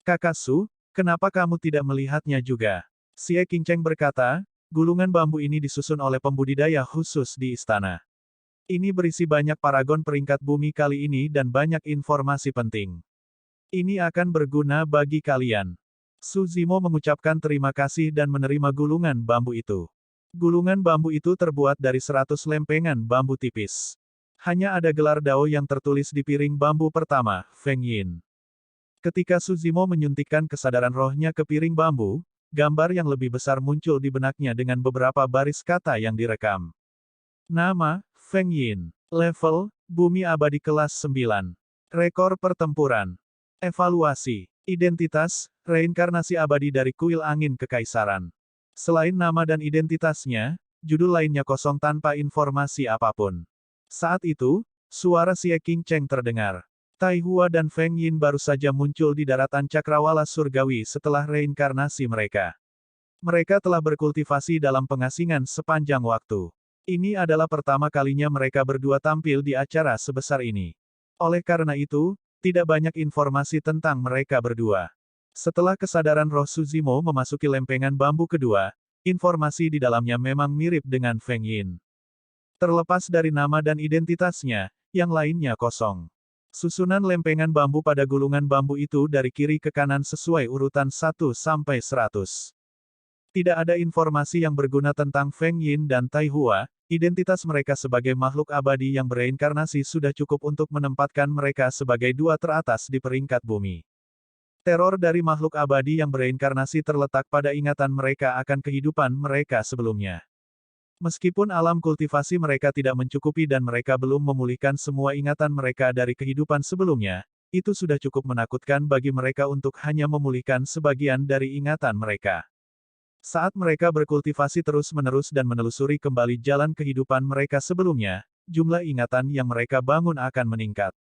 [SPEAKER 1] Kakak Su, kenapa kamu tidak melihatnya juga? Xie Qingcheng berkata, gulungan bambu ini disusun oleh pembudidaya khusus di istana. Ini berisi banyak paragon peringkat bumi kali ini dan banyak informasi penting. Ini akan berguna bagi kalian. Su Zimo mengucapkan terima kasih dan menerima gulungan bambu itu. Gulungan bambu itu terbuat dari 100 lempengan bambu tipis. Hanya ada gelar Dao yang tertulis di piring bambu pertama, Feng Yin. Ketika Su Zimo menyuntikkan kesadaran rohnya ke piring bambu, gambar yang lebih besar muncul di benaknya dengan beberapa baris kata yang direkam. Nama, Feng Yin. Level, Bumi Abadi kelas 9. Rekor pertempuran. Evaluasi. Identitas, reinkarnasi abadi dari kuil angin kekaisaran. Selain nama dan identitasnya, judul lainnya kosong tanpa informasi apapun. Saat itu, suara Xie Qingcheng terdengar. Tai Hua dan Feng Yin baru saja muncul di daratan cakrawala surgawi setelah reinkarnasi mereka. Mereka telah berkultivasi dalam pengasingan sepanjang waktu. Ini adalah pertama kalinya mereka berdua tampil di acara sebesar ini. Oleh karena itu, tidak banyak informasi tentang mereka berdua. Setelah kesadaran roh Su Zimo memasuki lempengan bambu kedua, informasi di dalamnya memang mirip dengan Feng Yin. Terlepas dari nama dan identitasnya, yang lainnya kosong. Susunan lempengan bambu pada gulungan bambu itu dari kiri ke kanan sesuai urutan 1 sampai 100. Tidak ada informasi yang berguna tentang Feng Yin dan Tai Hua. Identitas mereka sebagai makhluk abadi yang bereinkarnasi sudah cukup untuk menempatkan mereka sebagai dua teratas di peringkat bumi. Teror dari makhluk abadi yang bereinkarnasi terletak pada ingatan mereka akan kehidupan mereka sebelumnya. Meskipun alam kultivasi mereka tidak mencukupi dan mereka belum memulihkan semua ingatan mereka dari kehidupan sebelumnya, itu sudah cukup menakutkan bagi mereka untuk hanya memulihkan sebagian dari ingatan mereka. Saat mereka berkultivasi terus-menerus dan menelusuri kembali jalan kehidupan mereka sebelumnya, jumlah ingatan yang mereka bangun akan meningkat.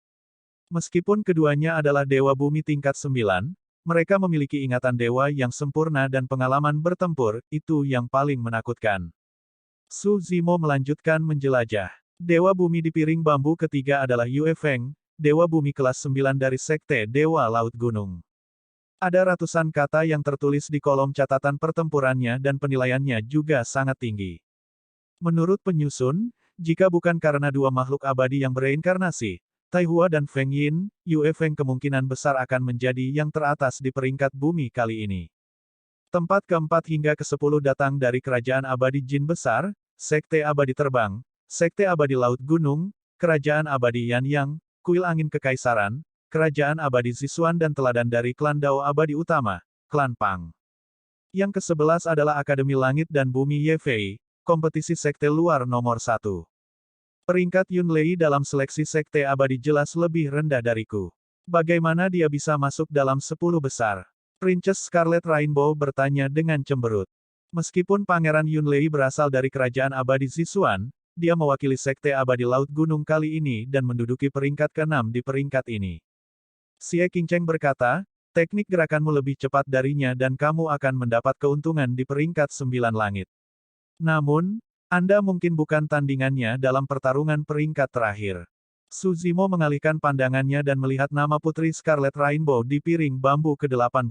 [SPEAKER 1] Meskipun keduanya adalah dewa bumi tingkat 9, mereka memiliki ingatan dewa yang sempurna dan pengalaman bertempur, itu yang paling menakutkan. Su Zimo melanjutkan menjelajah. Dewa bumi di piring bambu ketiga adalah Yue Feng, dewa bumi kelas 9 dari Sekte Dewa Laut Gunung. Ada ratusan kata yang tertulis di kolom catatan pertempurannya dan penilaiannya juga sangat tinggi. Menurut penyusun, jika bukan karena dua makhluk abadi yang bereinkarnasi, Tai Hua dan Feng Yin, Yue Feng kemungkinan besar akan menjadi yang teratas di peringkat bumi kali ini. Tempat keempat hingga ke-10 datang dari Kerajaan Abadi Jin Besar, Sekte Abadi Terbang, Sekte Abadi Laut Gunung, Kerajaan Abadi Yan Yang, Kuil Angin Kekaisaran, Kerajaan Abadi Zisuan dan teladan dari klan Dao Abadi Utama, Klan Pang. Yang ke-11 adalah Akademi Langit dan Bumi Ye Fei, kompetisi sekte luar nomor 1. Peringkat Yun Lei dalam seleksi sekte abadi jelas lebih rendah dariku. Bagaimana dia bisa masuk dalam 10 besar? Princess Scarlet Rainbow bertanya dengan cemberut. Meskipun Pangeran Yun Lei berasal dari Kerajaan Abadi Zisuan, dia mewakili Sekte Abadi Laut Gunung kali ini dan menduduki peringkat ke-6 di peringkat ini. Xie Qingcheng berkata, teknik gerakanmu lebih cepat darinya dan kamu akan mendapat keuntungan di peringkat 9 langit. Namun, Anda mungkin bukan tandingannya dalam pertarungan peringkat terakhir. Su Zimo mengalihkan pandangannya dan melihat nama Putri Scarlet Rainbow di piring bambu ke-18.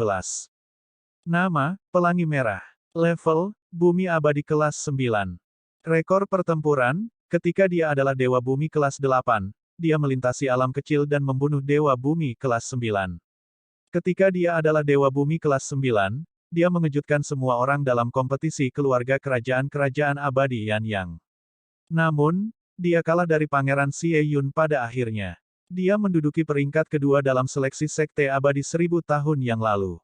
[SPEAKER 1] Nama, Pelangi Merah. Level, Bumi Abadi kelas 9. Rekor pertempuran, ketika dia adalah Dewa Bumi kelas 8, dia melintasi alam kecil dan membunuh Dewa Bumi kelas 9. Ketika dia adalah Dewa Bumi kelas 9, dia mengejutkan semua orang dalam kompetisi keluarga kerajaan-kerajaan abadi Yan Yang. Namun, dia kalah dari Pangeran Xie Yun pada akhirnya. Dia menduduki peringkat kedua dalam seleksi Sekte Abadi 1000 tahun yang lalu.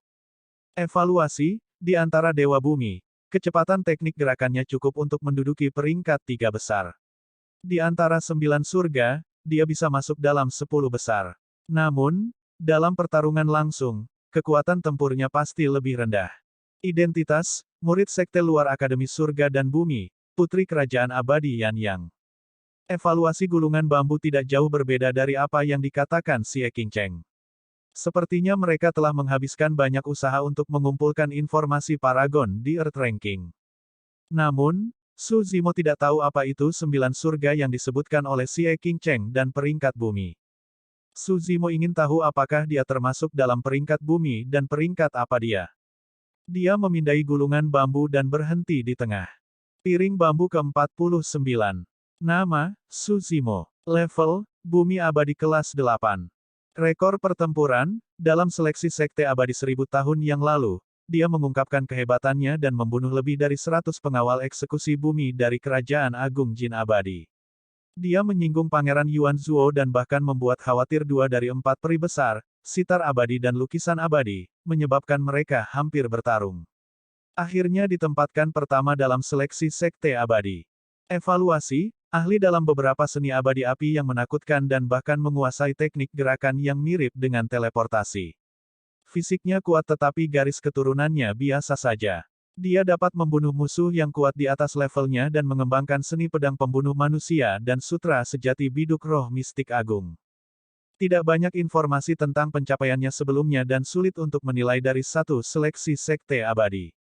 [SPEAKER 1] Evaluasi, Di antara Dewa Bumi, kecepatan teknik gerakannya cukup untuk menduduki peringkat 3 besar. Di antara 9 surga, dia bisa masuk dalam 10 besar. Namun, dalam pertarungan langsung, kekuatan tempurnya pasti lebih rendah. Identitas, murid sekte luar Akademi Surga dan Bumi, Putri Kerajaan Abadi Yan Yang. Evaluasi gulungan bambu tidak jauh berbeda dari apa yang dikatakan Xie Qingcheng. Sepertinya mereka telah menghabiskan banyak usaha untuk mengumpulkan informasi Paragon di Earth Ranking. Namun, Su Zimo tidak tahu apa itu 9 surga yang disebutkan oleh Xie Qingcheng dan peringkat bumi. Su Zimo ingin tahu apakah dia termasuk dalam peringkat bumi dan peringkat apa dia. Dia memindai gulungan bambu dan berhenti di tengah. Piring bambu ke-49. Nama, Su Zimo. Level, Bumi Abadi kelas 8. Rekor pertempuran, dalam seleksi Sekte Abadi 1000 tahun yang lalu, dia mengungkapkan kehebatannya dan membunuh lebih dari 100 pengawal eksekusi bumi dari Kerajaan Agung Jin Abadi. Dia menyinggung Pangeran Yuan Zuo dan bahkan membuat khawatir 2 dari 4 peri besar, sitar abadi dan lukisan abadi, menyebabkan mereka hampir bertarung. Akhirnya ditempatkan pertama dalam seleksi Sekte Abadi. Evaluasi, ahli dalam beberapa seni abadi api yang menakutkan dan bahkan menguasai teknik gerakan yang mirip dengan teleportasi. Fisiknya kuat tetapi garis keturunannya biasa saja. Dia dapat membunuh musuh yang kuat di atas levelnya dan mengembangkan seni pedang pembunuh manusia dan sutra sejati biduk roh mistik agung. Tidak banyak informasi tentang pencapaiannya sebelumnya dan sulit untuk menilai dari satu seleksi Sekte Abadi.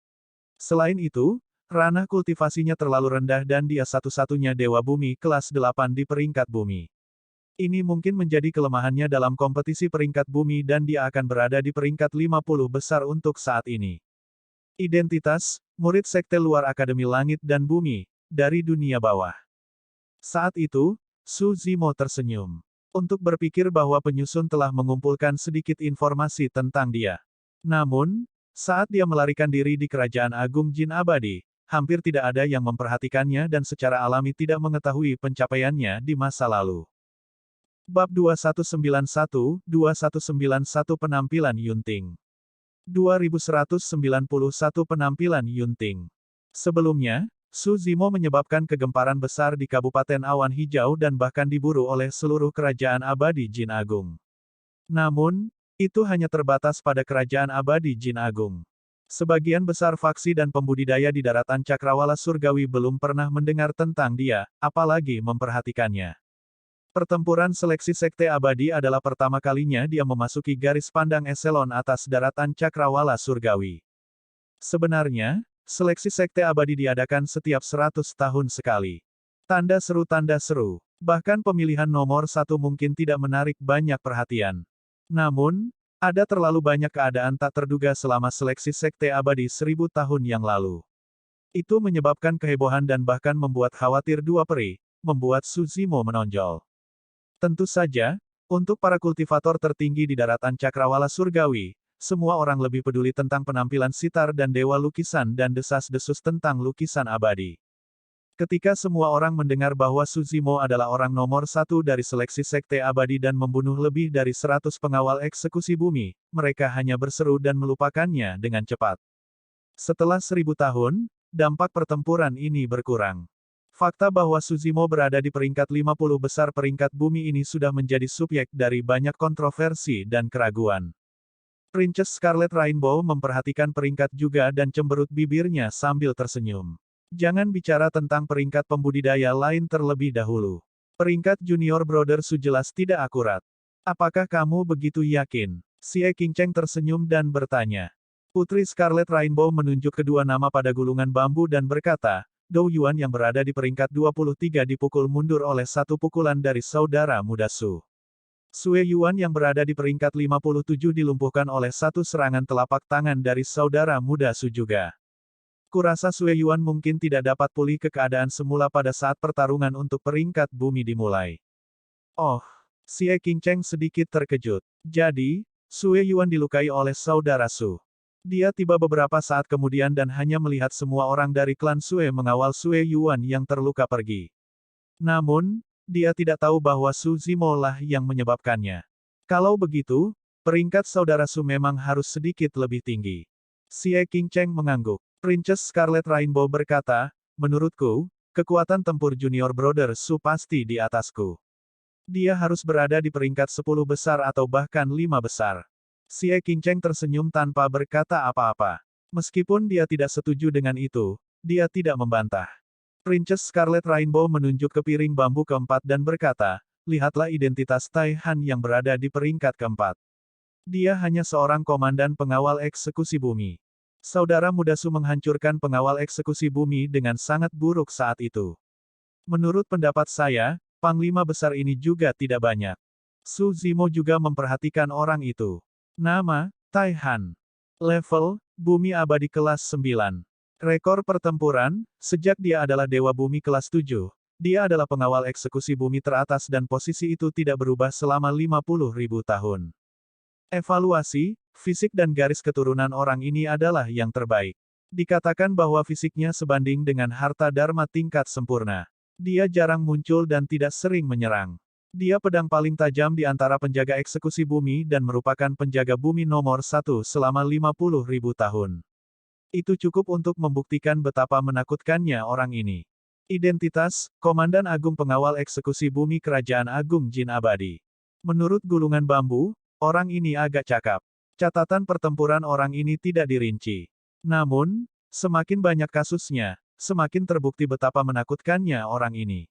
[SPEAKER 1] Selain itu, ranah kultivasinya terlalu rendah dan dia satu-satunya Dewa Bumi kelas 8 di peringkat bumi. Ini mungkin menjadi kelemahannya dalam kompetisi peringkat bumi dan dia akan berada di peringkat 50 besar untuk saat ini. Identitas, murid sekte luar Akademi Langit dan Bumi, dari dunia bawah. Saat itu, Su Zimo tersenyum. Untuk berpikir bahwa penyusun telah mengumpulkan sedikit informasi tentang dia. Namun, saat dia melarikan diri di Kerajaan Agung Jin Abadi, hampir tidak ada yang memperhatikannya dan secara alami tidak mengetahui pencapaiannya di masa lalu. Bab 2191 Penampilan Yunting 2191 Penampilan Yunting. Sebelumnya, Su Zimo menyebabkan kegemparan besar di Kabupaten Awan Hijau dan bahkan diburu oleh seluruh Kerajaan Abadi Jin Agung. Namun, itu hanya terbatas pada Kerajaan Abadi Jin Agung. Sebagian besar faksi dan pembudidaya di daratan Cakrawala Surgawi belum pernah mendengar tentang dia, apalagi memperhatikannya. Pertempuran seleksi Sekte Abadi adalah pertama kalinya dia memasuki garis pandang eselon atas daratan Cakrawala Surgawi. Sebenarnya, seleksi Sekte Abadi diadakan setiap 100 tahun sekali. Tanda seru, bahkan pemilihan nomor 1 mungkin tidak menarik banyak perhatian. Namun, ada terlalu banyak keadaan tak terduga selama seleksi Sekte Abadi 1000 tahun yang lalu. Itu menyebabkan kehebohan dan bahkan membuat khawatir dua peri, membuat Su Zimo menonjol. Tentu saja, untuk para kultivator tertinggi di daratan Cakrawala Surgawi, semua orang lebih peduli tentang penampilan sitar dan dewa lukisan dan desas-desus tentang lukisan abadi. Ketika semua orang mendengar bahwa Su Zimo adalah orang nomor 1 dari seleksi Sekte Abadi dan membunuh lebih dari 100 pengawal eksekusi bumi, mereka hanya berseru dan melupakannya dengan cepat. Setelah 1000 tahun, dampak pertempuran ini berkurang. Fakta bahwa Su Zimo berada di peringkat 50 besar peringkat bumi ini sudah menjadi subjek dari banyak kontroversi dan keraguan. Princess Scarlet Rainbow memperhatikan peringkat juga dan cemberut bibirnya sambil tersenyum. Jangan bicara tentang peringkat pembudidaya lain terlebih dahulu. Peringkat Junior Brother Su jelas tidak akurat. Apakah kamu begitu yakin? Xie Qingcheng tersenyum dan bertanya. Putri Scarlet Rainbow menunjuk kedua nama pada gulungan bambu dan berkata, Dou Yuan yang berada di peringkat 23 dipukul mundur oleh satu pukulan dari saudara muda Su. Sue Yuan yang berada di peringkat 57 dilumpuhkan oleh satu serangan telapak tangan dari saudara muda Su juga. Kurasa Sue Yuan mungkin tidak dapat pulih ke keadaan semula pada saat pertarungan untuk peringkat bumi dimulai. Oh, Xie Qingcheng sedikit terkejut. Jadi, Sue Yuan dilukai oleh saudara Su. Dia tiba beberapa saat kemudian dan hanya melihat semua orang dari klan Sue mengawal Sue Yuan yang terluka pergi. Namun, dia tidak tahu bahwa Su Zimo lah yang menyebabkannya. Kalau begitu, peringkat saudara Su memang harus sedikit lebih tinggi. Xie Qingcheng mengangguk. Princess Scarlet Rainbow berkata, menurutku, kekuatan tempur Junior Brother Su pasti di atasku. Dia harus berada di peringkat 10 besar atau bahkan 5 besar. Xie Qingcheng tersenyum tanpa berkata apa-apa. Meskipun dia tidak setuju dengan itu, dia tidak membantah. Princess Scarlet Rainbow menunjuk ke piring bambu keempat dan berkata, lihatlah identitas Tai Han yang berada di peringkat keempat. Dia hanya seorang komandan pengawal eksekusi bumi. Saudara muda Su menghancurkan pengawal eksekusi bumi dengan sangat buruk saat itu. Menurut pendapat saya, panglima besar ini juga tidak banyak. Su Zimo juga memperhatikan orang itu. Nama, Tai Han. Level, bumi abadi kelas 9. Rekor pertempuran, sejak dia adalah Dewa Bumi kelas 7, dia adalah pengawal eksekusi bumi teratas dan posisi itu tidak berubah selama 50.000 tahun. Evaluasi, fisik dan garis keturunan orang ini adalah yang terbaik. Dikatakan bahwa fisiknya sebanding dengan harta dharma tingkat sempurna. Dia jarang muncul dan tidak sering menyerang. Dia pedang paling tajam di antara penjaga eksekusi bumi dan merupakan penjaga bumi nomor 1 selama 50.000 tahun. Itu cukup untuk membuktikan betapa menakutkannya orang ini. Identitas, Komandan Agung Pengawal Eksekusi Bumi Kerajaan Agung Jin Abadi. Menurut gulungan bambu, orang ini agak cakap. Catatan pertempuran orang ini tidak dirinci. Namun, semakin banyak kasusnya, semakin terbukti betapa menakutkannya orang ini.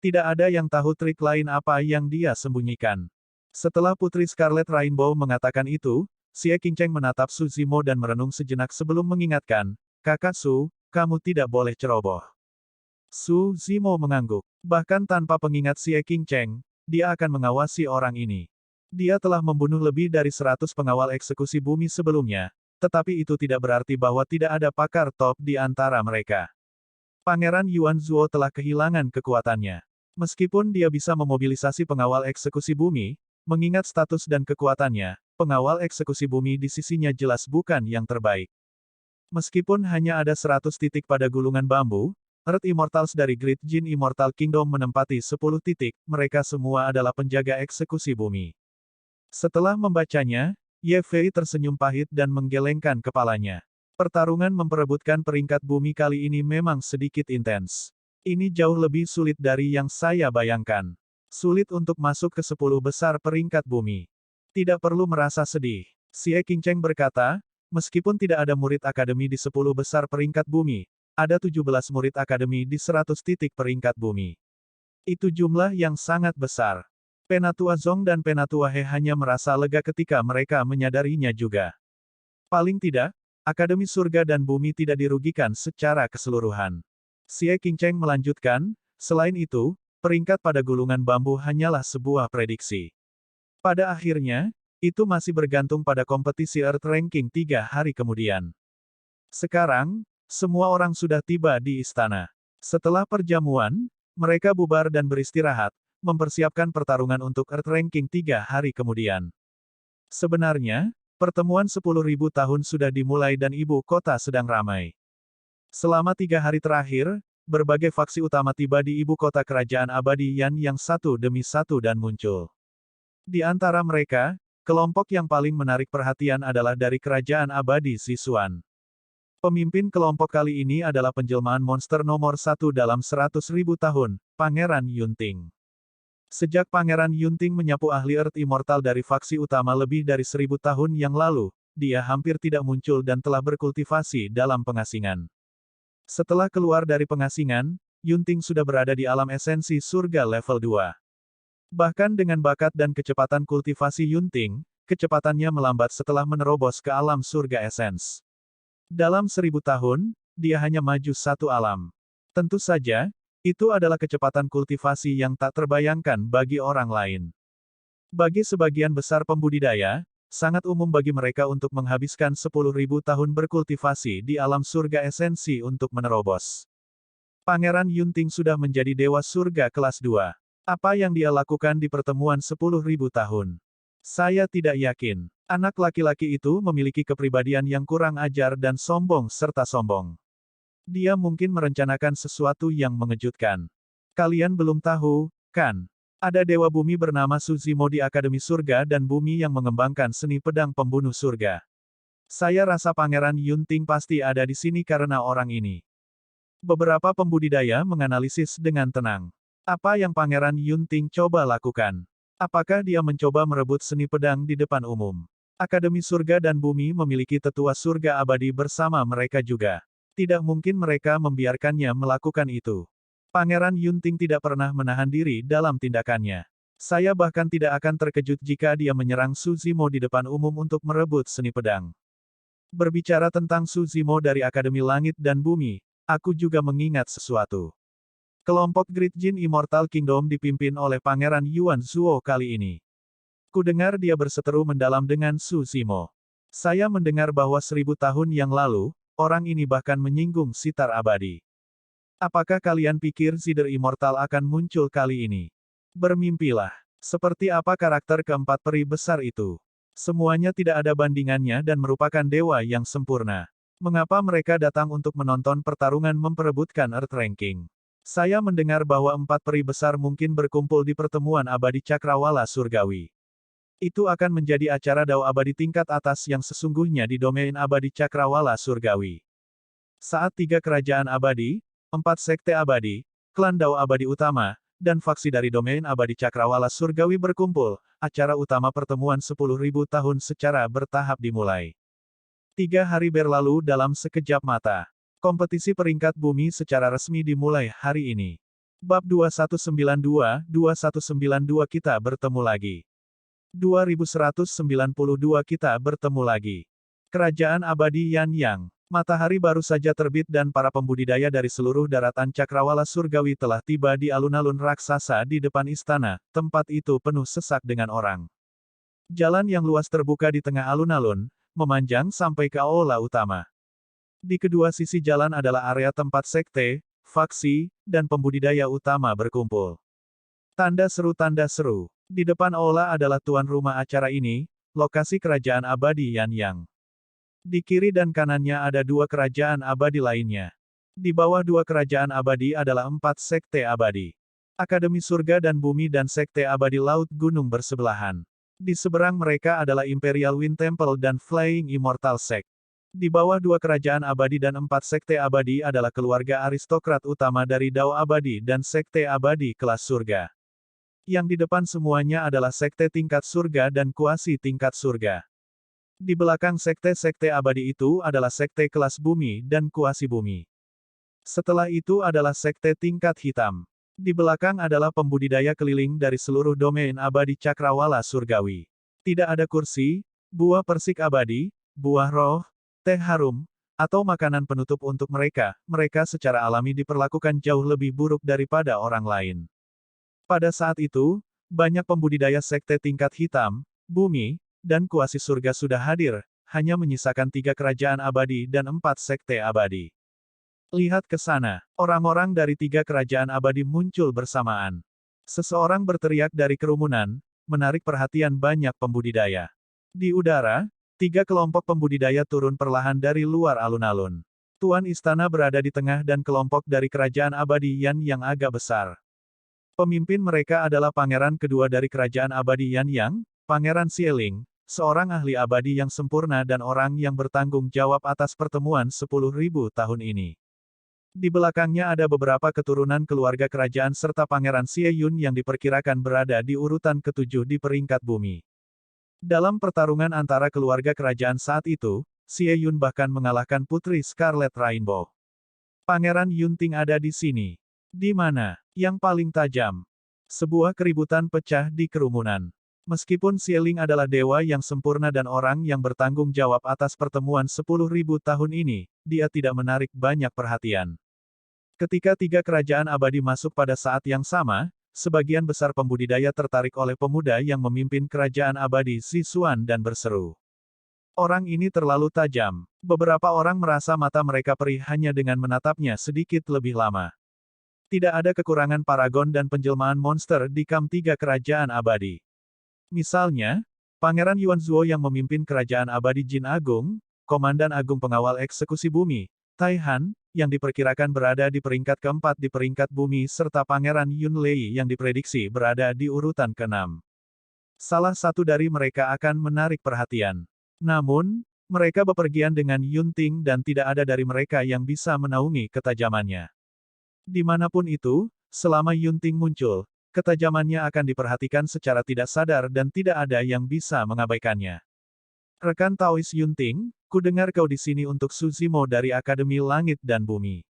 [SPEAKER 1] Tidak ada yang tahu trik lain apa yang dia sembunyikan. Setelah Putri Scarlet Rainbow mengatakan itu, Xie Qingcheng menatap Su Zimo dan merenung sejenak sebelum mengingatkan, Kakak Su, kamu tidak boleh ceroboh. Su Zimo mengangguk. Bahkan tanpa pengingat Xie Qingcheng, dia akan mengawasi orang ini. Dia telah membunuh lebih dari 100 pengawal eksekusi bumi sebelumnya, tetapi itu tidak berarti bahwa tidak ada pakar top di antara mereka. Pangeran Yuan Zuo telah kehilangan kekuatannya. Meskipun dia bisa memobilisasi pengawal eksekusi bumi, mengingat status dan kekuatannya, pengawal eksekusi bumi di sisinya jelas bukan yang terbaik. Meskipun hanya ada 100 titik pada gulungan bambu, Earth Immortals dari Great Jin Immortal Kingdom menempati 10 titik, mereka semua adalah penjaga eksekusi bumi. Setelah membacanya, Ye Fei tersenyum pahit dan menggelengkan kepalanya. Pertarungan memperebutkan peringkat bumi kali ini memang sedikit intens. Ini jauh lebih sulit dari yang saya bayangkan. Sulit untuk masuk ke 10 besar peringkat bumi. Tidak perlu merasa sedih. Xie Qingcheng berkata, meskipun tidak ada murid akademi di 10 besar peringkat bumi, ada 17 murid akademi di 100 titik peringkat bumi. Itu jumlah yang sangat besar. Penatua Zong dan Penatua He hanya merasa lega ketika mereka menyadarinya juga. Paling tidak, Akademi Surga dan Bumi tidak dirugikan secara keseluruhan. Xie Qingcheng melanjutkan, selain itu, peringkat pada gulungan bambu hanyalah sebuah prediksi. Pada akhirnya, itu masih bergantung pada kompetisi Earth Ranking 3 hari kemudian. Sekarang, semua orang sudah tiba di istana. Setelah perjamuan, mereka bubar dan beristirahat, mempersiapkan pertarungan untuk Earth Ranking 3 hari kemudian. Sebenarnya, pertemuan 10.000 tahun sudah dimulai dan ibu kota sedang ramai. Selama 3 hari terakhir, berbagai faksi utama tiba di ibu kota kerajaan abadi Yan yang satu demi satu dan muncul. Di antara mereka, kelompok yang paling menarik perhatian adalah dari kerajaan abadi Sichuan. Pemimpin kelompok kali ini adalah penjelmaan monster nomor 1 dalam 100.000 tahun, Pangeran Yunting. Sejak Pangeran Yunting menyapu ahli Earth Immortal dari faksi utama lebih dari 1000 tahun yang lalu, dia hampir tidak muncul dan telah berkultivasi dalam pengasingan. Setelah keluar dari pengasingan, Yunting sudah berada di alam esensi surga level 2. Bahkan dengan bakat dan kecepatan kultivasi Yunting, kecepatannya melambat setelah menerobos ke alam surga esens. Dalam 1000 tahun, dia hanya maju satu alam. Tentu saja, itu adalah kecepatan kultivasi yang tak terbayangkan bagi orang lain. Bagi sebagian besar pembudidaya, sangat umum bagi mereka untuk menghabiskan 10.000 tahun berkultivasi di alam surga esensi untuk menerobos. Pangeran Yunting sudah menjadi dewa surga kelas 2. Apa yang dia lakukan di pertemuan 10.000 tahun? Saya tidak yakin. Anak laki-laki itu memiliki kepribadian yang kurang ajar dan sombong serta sombong. Dia mungkin merencanakan sesuatu yang mengejutkan. Kalian belum tahu, kan? Ada Dewa Bumi bernama Su Zimo di Akademi Surga dan Bumi yang mengembangkan seni pedang pembunuh surga. Saya rasa Pangeran Yunting pasti ada di sini karena orang ini. Beberapa pembudidaya menganalisis dengan tenang. Apa yang Pangeran Yunting coba lakukan? Apakah dia mencoba merebut seni pedang di depan umum? Akademi Surga dan Bumi memiliki tetua surga abadi bersama mereka juga. Tidak mungkin mereka membiarkannya melakukan itu. Pangeran Yunting tidak pernah menahan diri dalam tindakannya. Saya bahkan tidak akan terkejut jika dia menyerang Su Zimo di depan umum untuk merebut seni pedang. Berbicara tentang Su Zimo dari Akademi Langit dan Bumi, aku juga mengingat sesuatu. Kelompok Great Jin Immortal Kingdom dipimpin oleh Pangeran Yuan Zuo kali ini. Kudengar dia berseteru mendalam dengan Su Zimo. Saya mendengar bahwa 1000 tahun yang lalu, orang ini bahkan menyinggung sitar abadi. Apakah kalian pikir Zider Immortal akan muncul kali ini? Bermimpilah. Seperti apa karakter keempat peri besar itu? Semuanya tidak ada bandingannya dan merupakan dewa yang sempurna. Mengapa mereka datang untuk menonton pertarungan memperebutkan Earth Ranking? Saya mendengar bahwa 4 peri besar mungkin berkumpul di pertemuan abadi Cakrawala Surgawi. Itu akan menjadi acara Dao abadi tingkat atas yang sesungguhnya di domain abadi Cakrawala Surgawi. Saat 3 kerajaan abadi, 4 sekte abadi, klan Dao abadi utama, dan faksi dari domain abadi Cakrawala Surgawi berkumpul, acara utama pertemuan 10.000 tahun secara bertahap dimulai. 3 hari berlalu dalam sekejap mata. Kompetisi peringkat bumi secara resmi dimulai hari ini. Bab 2192 kita bertemu lagi. 2192 kita bertemu lagi. Kerajaan abadi Yan Yang. Matahari baru saja terbit dan para pembudidaya dari seluruh daratan Cakrawala Surgawi telah tiba di alun-alun raksasa di depan istana, tempat itu penuh sesak dengan orang. Jalan yang luas terbuka di tengah alun-alun, memanjang sampai ke aula utama. Di kedua sisi jalan adalah area tempat sekte, faksi, dan pembudidaya utama berkumpul. Tanda seru. Di depan aula adalah tuan rumah acara ini, lokasi kerajaan abadi Yan Yang. Di kiri dan kanannya ada 2 kerajaan abadi lainnya. Di bawah 2 kerajaan abadi adalah 4 sekte abadi. Akademi Surga dan Bumi dan sekte abadi Laut Gunung bersebelahan. Di seberang mereka adalah Imperial Wind Temple dan Flying Immortal Sect. Di bawah 2 kerajaan abadi dan 4 sekte abadi adalah keluarga aristokrat utama dari Dao abadi dan sekte abadi kelas surga. Yang di depan semuanya adalah sekte tingkat surga dan kuasi tingkat surga. Di belakang sekte-sekte abadi itu adalah sekte kelas bumi dan kuasi bumi. Setelah itu adalah sekte tingkat hitam. Di belakang adalah pembudidaya keliling dari seluruh domain abadi Cakrawala Surgawi. Tidak ada kursi, buah persik abadi, buah roh, teh harum, atau makanan penutup untuk mereka. Mereka secara alami diperlakukan jauh lebih buruk daripada orang lain. Pada saat itu, banyak pembudidaya sekte tingkat hitam, bumi, dan kuasi surga sudah hadir, hanya menyisakan 3 kerajaan abadi dan 4 sekte abadi. Lihat ke sana, orang-orang dari 3 kerajaan abadi muncul bersamaan. Seseorang berteriak dari kerumunan, menarik perhatian banyak pembudidaya. Di udara, 3 kelompok pembudidaya turun perlahan dari luar alun-alun. Tuan istana berada di tengah dan kelompok dari kerajaan abadi Yan yang agak besar. Pemimpin mereka adalah pangeran kedua dari kerajaan abadi Yan Yang, Pangeran Xieling, seorang ahli abadi yang sempurna dan orang yang bertanggung jawab atas pertemuan 10.000 tahun ini. Di belakangnya ada beberapa keturunan keluarga kerajaan serta Pangeran Xie Yun yang diperkirakan berada di urutan ke-7 di peringkat bumi. Dalam pertarungan antara keluarga kerajaan saat itu, Xie Yun bahkan mengalahkan Putri Scarlet Rainbow. Pangeran Yunting ada di sini. Di mana? Yang paling tajam. Sebuah keributan pecah di kerumunan. Meskipun Xieling adalah dewa yang sempurna dan orang yang bertanggung jawab atas pertemuan 10.000 tahun ini, dia tidak menarik banyak perhatian. Ketika 3 kerajaan abadi masuk pada saat yang sama, sebagian besar pembudidaya tertarik oleh pemuda yang memimpin kerajaan abadi Zixuan dan berseru. Orang ini terlalu tajam. Beberapa orang merasa mata mereka perih hanya dengan menatapnya sedikit lebih lama. Tidak ada kekurangan paragon dan penjelmaan monster di kam 3 kerajaan abadi. Misalnya, Pangeran Yuan Zuo yang memimpin kerajaan abadi Jin Agung, Komandan Agung Pengawal Eksekusi Bumi, Tai Han, yang diperkirakan berada di peringkat keempat di peringkat bumi serta Pangeran Yun Lei yang diprediksi berada di urutan ke-6. Salah satu dari mereka akan menarik perhatian. Namun, Mereka bepergian dengan Yunting dan tidak ada dari mereka yang bisa menaungi ketajamannya. Dimanapun itu, selama Yunting muncul, ketajamannya akan diperhatikan secara tidak sadar dan tidak ada yang bisa mengabaikannya. Rekan Taois Yunting, ku dengar kau di sini untuk Suzimo dari Akademi Langit dan Bumi.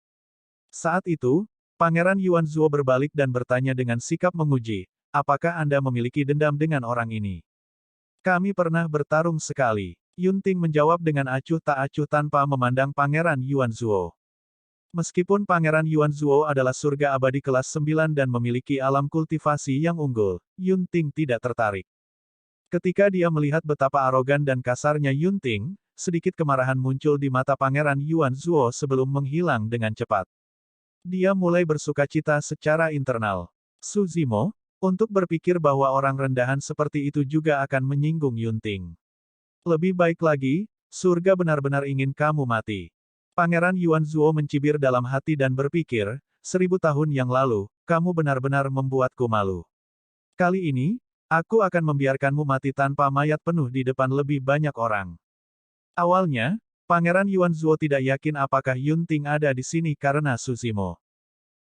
[SPEAKER 1] Saat itu, Pangeran Yuan Zuo berbalik dan bertanya dengan sikap menguji, apakah Anda memiliki dendam dengan orang ini? Kami pernah bertarung sekali. Yunting menjawab dengan acuh tak acuh tanpa memandang Pangeran Yuan Zuo. Meskipun Pangeran Yuan Zuo adalah surga abadi kelas 9 dan memiliki alam kultivasi yang unggul, Yunting tidak tertarik. Ketika dia melihat betapa arogan dan kasarnya Yunting, sedikit kemarahan muncul di mata Pangeran Yuan Zuo sebelum menghilang dengan cepat. Dia mulai bersukacita secara internal. Suzimo, untuk berpikir bahwa orang rendahan seperti itu juga akan menyinggung Yunting. Lebih baik lagi, surga benar-benar ingin kamu mati. Pangeran Yuan Zuo mencibir dalam hati dan berpikir, 1000 tahun yang lalu, kamu benar-benar membuatku malu. Kali ini, aku akan membiarkanmu mati tanpa mayat penuh di depan lebih banyak orang. Awalnya, Pangeran Yuan Zuo tidak yakin apakah Yunting ada di sini karena Suzimo.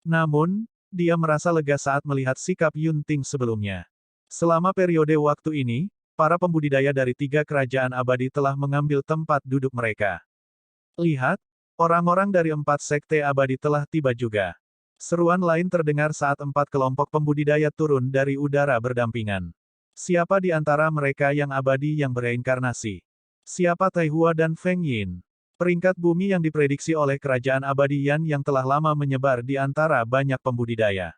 [SPEAKER 1] Namun, dia merasa lega saat melihat sikap Yunting sebelumnya. Selama periode waktu ini, para pembudidaya dari 3 kerajaan abadi telah mengambil tempat duduk mereka. Lihat, orang-orang dari 4 sekte abadi telah tiba juga. Seruan lain terdengar saat 4 kelompok pembudidaya turun dari udara berdampingan. Siapa di antara mereka yang abadi yang bereinkarnasi? Siapa Taihua dan Feng Yin? Peringkat bumi yang diprediksi oleh kerajaan abadi Yan yang telah lama menyebar di antara banyak pembudidaya.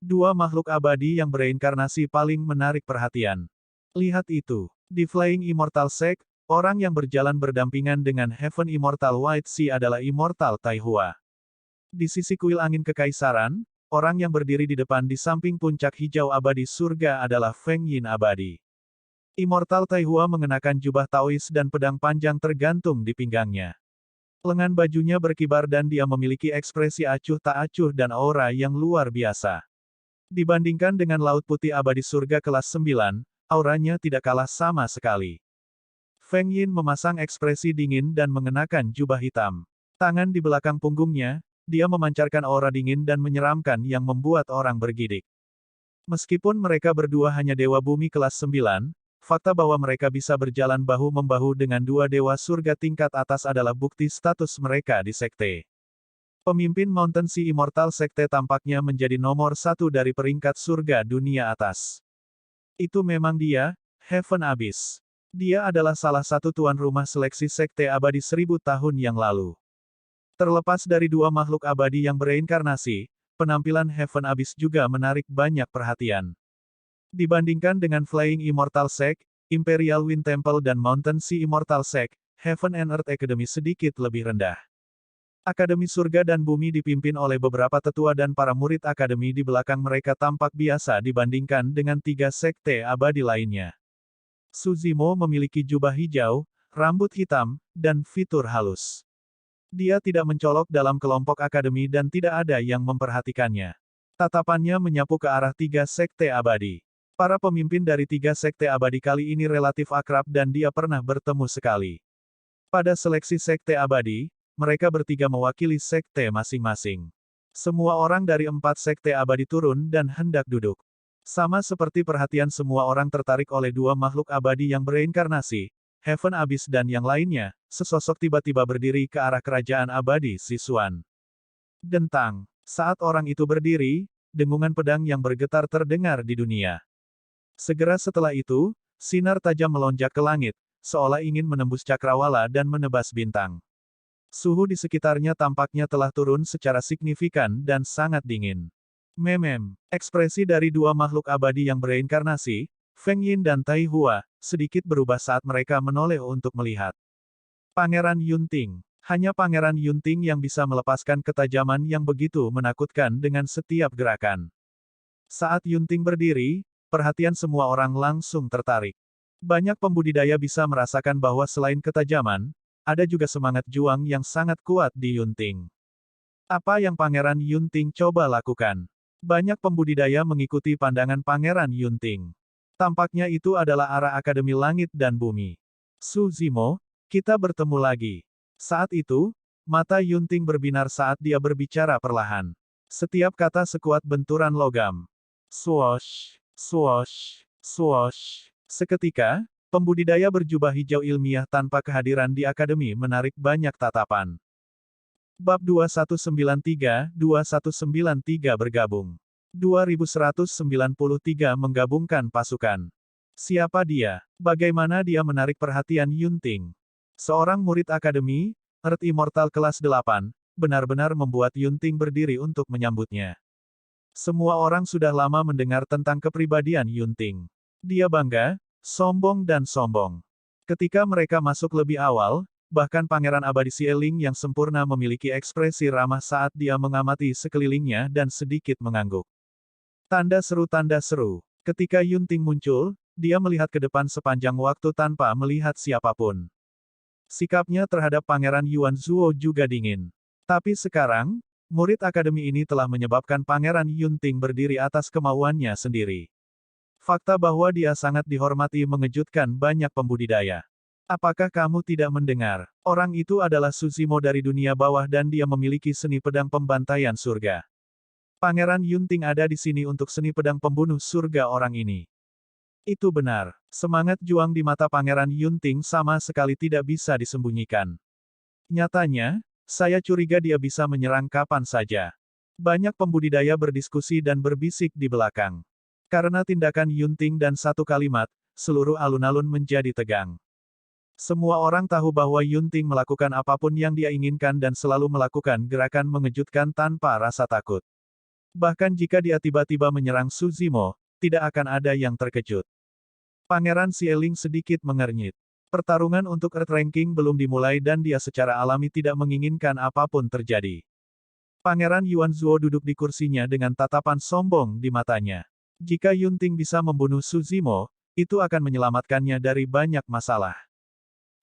[SPEAKER 1] 2 makhluk abadi yang bereinkarnasi paling menarik perhatian. Lihat itu. Di Flying Immortal Sect, orang yang berjalan berdampingan dengan Heaven Immortal White Sea adalah Immortal Taihua. Di sisi kuil angin kekaisaran, orang yang berdiri di depan di samping puncak hijau abadi surga adalah Feng Yin abadi. Immortal Taihua mengenakan jubah Taois dan pedang panjang tergantung di pinggangnya. Lengan bajunya berkibar dan dia memiliki ekspresi acuh tak acuh dan aura yang luar biasa. Dibandingkan dengan Laut Putih abadi surga kelas 9, auranya tidak kalah sama sekali. Feng Yin memasang ekspresi dingin dan mengenakan jubah hitam. Tangan di belakang punggungnya, dia memancarkan aura dingin dan menyeramkan yang membuat orang bergidik. Meskipun mereka berdua hanya dewa bumi kelas 9, fakta bahwa mereka bisa berjalan bahu-membahu dengan 2 dewa surga tingkat atas adalah bukti status mereka di sekte. Pemimpin Mountain Sea Immortal Sekte tampaknya menjadi nomor 1 dari peringkat surga dunia atas. Itu memang dia, Heaven Abyss. Dia adalah salah satu tuan rumah seleksi sekte abadi 1000 tahun yang lalu. Terlepas dari 2 makhluk abadi yang bereinkarnasi, penampilan Heaven Abyss juga menarik banyak perhatian. Dibandingkan dengan Flying Immortal Sect, Imperial Wind Temple dan Mountain Sea Immortal Sect, Heaven and Earth Academy sedikit lebih rendah. Akademi Surga dan Bumi dipimpin oleh beberapa tetua dan para murid akademi di belakang mereka tampak biasa dibandingkan dengan 3 sekte abadi lainnya. Suzimo memiliki jubah hijau, rambut hitam, dan fitur halus. Dia tidak mencolok dalam kelompok akademi dan tidak ada yang memperhatikannya. Tatapannya menyapu ke arah 3 sekte abadi. Para pemimpin dari 3 sekte abadi kali ini relatif akrab dan dia pernah bertemu sekali. Pada seleksi sekte abadi, mereka bertiga mewakili sekte masing-masing. Semua orang dari 4 sekte abadi turun dan hendak duduk. Sama seperti perhatian semua orang tertarik oleh 2 makhluk abadi yang bereinkarnasi, Heaven Abyss dan yang lainnya, sesosok tiba-tiba berdiri ke arah kerajaan abadi Sisuan. Dentang. Saat orang itu berdiri, dengungan pedang yang bergetar terdengar di dunia. Segera setelah itu, sinar tajam melonjak ke langit, seolah ingin menembus cakrawala dan menebas bintang. Suhu di sekitarnya tampaknya telah turun secara signifikan dan sangat dingin. Ekspresi dari 2 makhluk abadi yang bereinkarnasi, Feng Yin dan Taihua, sedikit berubah saat mereka menoleh untuk melihat. Pangeran Yunting. Hanya Pangeran Yunting yang bisa melepaskan ketajaman yang begitu menakutkan dengan setiap gerakan. Saat Yunting berdiri, perhatian semua orang langsung tertarik. Banyak pembudidaya bisa merasakan bahwa selain ketajaman, ada juga semangat juang yang sangat kuat di Yunting. Apa yang Pangeran Yunting coba lakukan? Banyak pembudidaya mengikuti pandangan Pangeran Yunting. Tampaknya itu adalah arah Akademi Langit dan Bumi. Suzimo, Kita bertemu lagi. Saat itu, mata Yunting berbinar saat dia berbicara perlahan. Setiap kata sekuat benturan logam. Swoosh, swoosh, swoosh. Seketika, pembudidaya berjubah hijau ilmiah tanpa kehadiran di akademi menarik banyak tatapan. Bab 2193 bergabung. 2193 menggabungkan pasukan. Siapa dia? Bagaimana dia menarik perhatian Yunting? Seorang murid akademi, Earth Immortal kelas 8, benar-benar membuat Yunting berdiri untuk menyambutnya. Semua orang sudah lama mendengar tentang kepribadian Yunting. Dia bangga, sombong dan sombong. Ketika mereka masuk lebih awal, bahkan Pangeran Abadi Xieling yang sempurna memiliki ekspresi ramah saat dia mengamati sekelilingnya dan sedikit mengangguk. Tanda seru. Ketika Yunting muncul, dia melihat ke depan sepanjang waktu tanpa melihat siapapun. Sikapnya terhadap Pangeran Yuan Zuo juga dingin. Tapi sekarang, murid akademi ini telah menyebabkan Pangeran Yunting berdiri atas kemauannya sendiri. Fakta bahwa dia sangat dihormati mengejutkan banyak pembudidaya. Apakah kamu tidak mendengar? Orang itu adalah Suzimo dari dunia bawah dan dia memiliki seni pedang pembantaian surga. Pangeran Yunting ada di sini untuk seni pedang pembunuh surga orang ini. Itu benar. Semangat juang di mata Pangeran Yunting sama sekali tidak bisa disembunyikan. Nyatanya, saya curiga dia bisa menyerang kapan saja. Banyak pembudidaya berdiskusi dan berbisik di belakang. Karena tindakan Yunting dan satu kalimat, seluruh alun-alun menjadi tegang. Semua orang tahu bahwa Yunting melakukan apapun yang dia inginkan dan selalu melakukan gerakan mengejutkan tanpa rasa takut. Bahkan jika dia tiba-tiba menyerang Suzimo, tidak akan ada yang terkejut. Pangeran Xieling sedikit mengernyit. Pertarungan untuk Earth Ranking belum dimulai dan dia secara alami tidak menginginkan apapun terjadi. Pangeran Yuan Zuo duduk di kursinya dengan tatapan sombong di matanya. Jika Yunting bisa membunuh Suzimo, itu akan menyelamatkannya dari banyak masalah.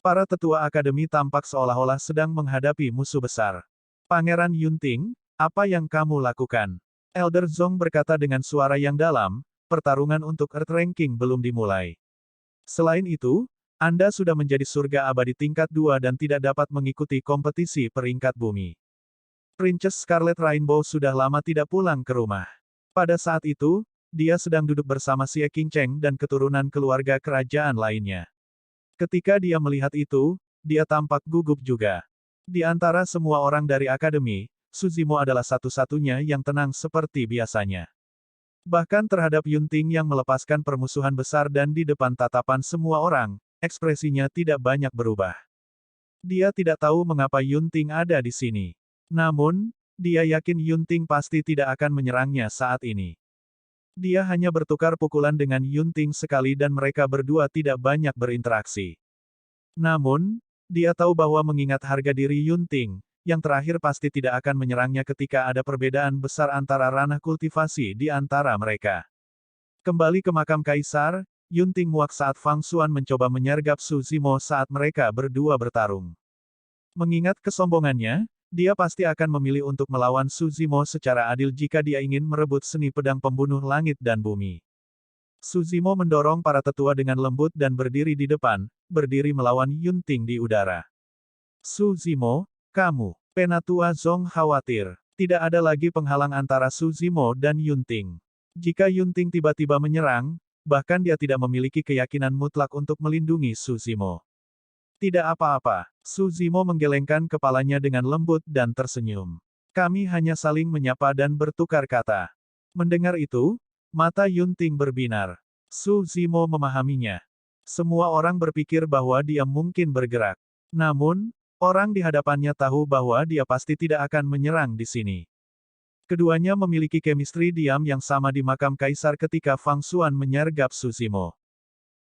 [SPEAKER 1] Para tetua akademi tampak seolah-olah sedang menghadapi musuh besar. Pangeran Yunting, apa yang kamu lakukan? Elder Zong berkata dengan suara yang dalam, pertarungan untuk Earth Ranking belum dimulai. Selain itu, Anda sudah menjadi surga abadi tingkat 2 dan tidak dapat mengikuti kompetisi peringkat bumi. Princess Scarlet Rainbow sudah lama tidak pulang ke rumah. Pada saat itu, dia sedang duduk bersama Xie Qingcheng dan keturunan keluarga kerajaan lainnya. Ketika dia melihat itu, dia tampak gugup juga. Di antara semua orang dari akademi, Suzimo adalah satu-satunya yang tenang seperti biasanya. Bahkan terhadap Yunting yang melepaskan permusuhan besar dan di depan tatapan semua orang, ekspresinya tidak banyak berubah. Dia tidak tahu mengapa Yunting ada di sini. Namun, dia yakin Yunting pasti tidak akan menyerangnya saat ini. Dia hanya bertukar pukulan dengan Yunting sekali dan mereka berdua tidak banyak berinteraksi. Namun, dia tahu bahwa mengingat harga diri Yunting, yang terakhir pasti tidak akan menyerangnya ketika ada perbedaan besar antara ranah kultivasi di antara mereka. Kembali ke makam kaisar, Yunting muak saat Fang Xuan mencoba menyergap Suzimo saat mereka berdua bertarung. Mengingat kesombongannya, dia pasti akan memilih untuk melawan Suzimo secara adil jika dia ingin merebut seni pedang pembunuh langit dan bumi. Suzimo mendorong para tetua dengan lembut dan berdiri di depan, berdiri melawan Yunting di udara. Suzimo, kamu, Penatua Zong khawatir. Tidak ada lagi penghalang antara Suzimo dan Yunting. Jika Yunting tiba-tiba menyerang, bahkan dia tidak memiliki keyakinan mutlak untuk melindungi Suzimo. Tidak apa-apa, Suzimo menggelengkan kepalanya dengan lembut dan tersenyum. Kami hanya saling menyapa dan bertukar kata. Mendengar itu, mata Yunting berbinar. Suzimo memahaminya. Semua orang berpikir bahwa dia mungkin bergerak. Namun, orang di hadapannya tahu bahwa dia pasti tidak akan menyerang di sini. Keduanya memiliki chemistry diam yang sama di makam kaisar ketika Fang Xuan menyergap Suzimo.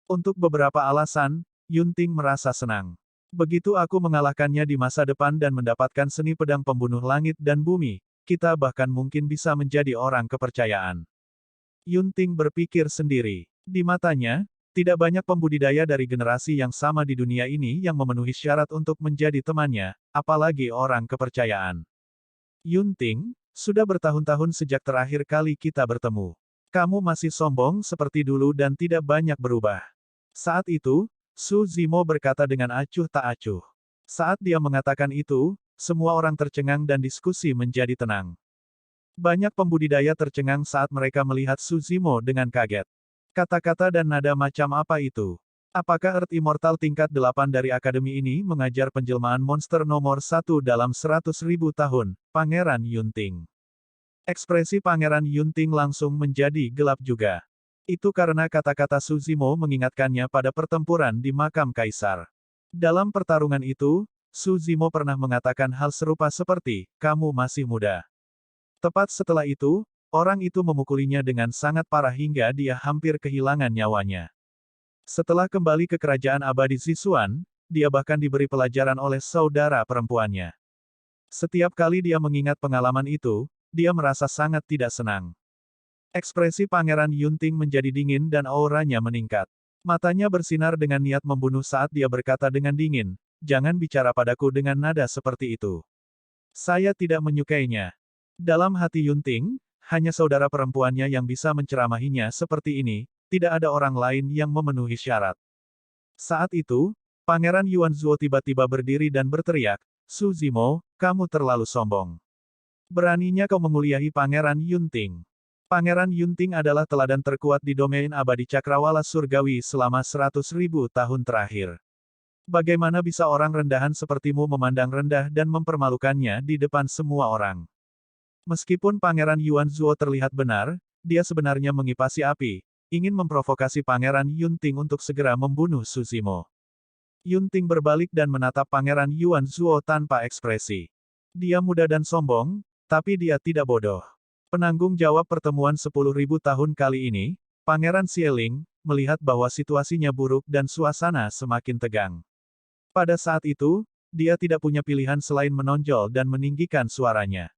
[SPEAKER 1] Untuk beberapa alasan, Yunting merasa senang. Begitu aku mengalahkannya di masa depan dan mendapatkan seni pedang pembunuh langit dan bumi, kita bahkan mungkin bisa menjadi orang kepercayaan. Yunting berpikir sendiri. Di matanya, tidak banyak pembudidaya dari generasi yang sama di dunia ini yang memenuhi syarat untuk menjadi temannya, apalagi orang kepercayaan. Yunting, sudah bertahun-tahun sejak terakhir kali kita bertemu. Kamu masih sombong seperti dulu dan tidak banyak berubah. Saat itu, Su Zimo berkata dengan acuh tak acuh. Saat dia mengatakan itu, semua orang tercengang dan diskusi menjadi tenang. Banyak pembudidaya tercengang saat mereka melihat Su Zimo dengan kaget. Kata-kata dan nada macam apa itu? Apakah Earth Immortal tingkat 8 dari Akademi ini mengajar penjelmaan monster nomor 1 dalam 100.000 tahun, Pangeran Yunting? Ekspresi Pangeran Yunting langsung menjadi gelap juga. Itu karena kata-kata Su Zimo mengingatkannya pada pertempuran di makam kaisar. Dalam pertarungan itu, Su Zimo pernah mengatakan hal serupa seperti, "Kamu masih muda." Tepat setelah itu, orang itu memukulinya dengan sangat parah hingga dia hampir kehilangan nyawanya. Setelah kembali ke kerajaan abadi Zixuan, dia bahkan diberi pelajaran oleh saudara perempuannya. Setiap kali dia mengingat pengalaman itu, dia merasa sangat tidak senang. Ekspresi Pangeran Yunting menjadi dingin dan auranya meningkat. Matanya bersinar dengan niat membunuh saat dia berkata dengan dingin, "Jangan bicara padaku dengan nada seperti itu. Saya tidak menyukainya." Dalam hati Yunting, hanya saudara perempuannya yang bisa menceramahinya seperti ini, tidak ada orang lain yang memenuhi syarat. Saat itu, Pangeran Yuanzuo tiba-tiba berdiri dan berteriak, "Su Zimo, kamu terlalu sombong. Beraninya kau menguliahi Pangeran Yunting." Pangeran Yunting adalah teladan terkuat di domain abadi Cakrawala Surgawi selama 100.000 tahun terakhir. Bagaimana bisa orang rendahan sepertimu memandang rendah dan mempermalukannya di depan semua orang? Meskipun Pangeran Yuanzuo terlihat benar, dia sebenarnya mengipasi api, ingin memprovokasi Pangeran Yunting untuk segera membunuh Su Zimo. Yunting berbalik dan menatap Pangeran Yuanzuo tanpa ekspresi. Dia muda dan sombong, tapi dia tidak bodoh. Penanggung jawab pertemuan 10.000 tahun kali ini, Pangeran Xieling, melihat bahwa situasinya buruk dan suasana semakin tegang. Pada saat itu, dia tidak punya pilihan selain menonjol dan meninggikan suaranya.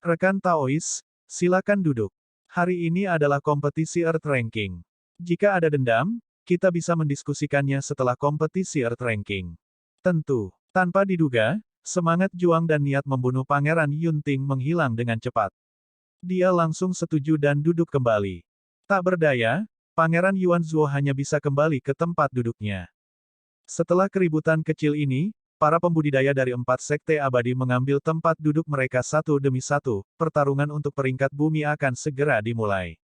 [SPEAKER 1] "Rekan Taois, silakan duduk. Hari ini adalah kompetisi Earth Ranking. Jika ada dendam, kita bisa mendiskusikannya setelah kompetisi Earth Ranking." Tentu, tanpa diduga, semangat juang dan niat membunuh Pangeran Yunting menghilang dengan cepat. Dia langsung setuju dan duduk kembali. Tak berdaya, Pangeran Yuanzuo hanya bisa kembali ke tempat duduknya. Setelah keributan kecil ini, para pembudidaya dari 4 sekte abadi mengambil tempat duduk mereka satu demi satu, pertarungan untuk peringkat bumi akan segera dimulai.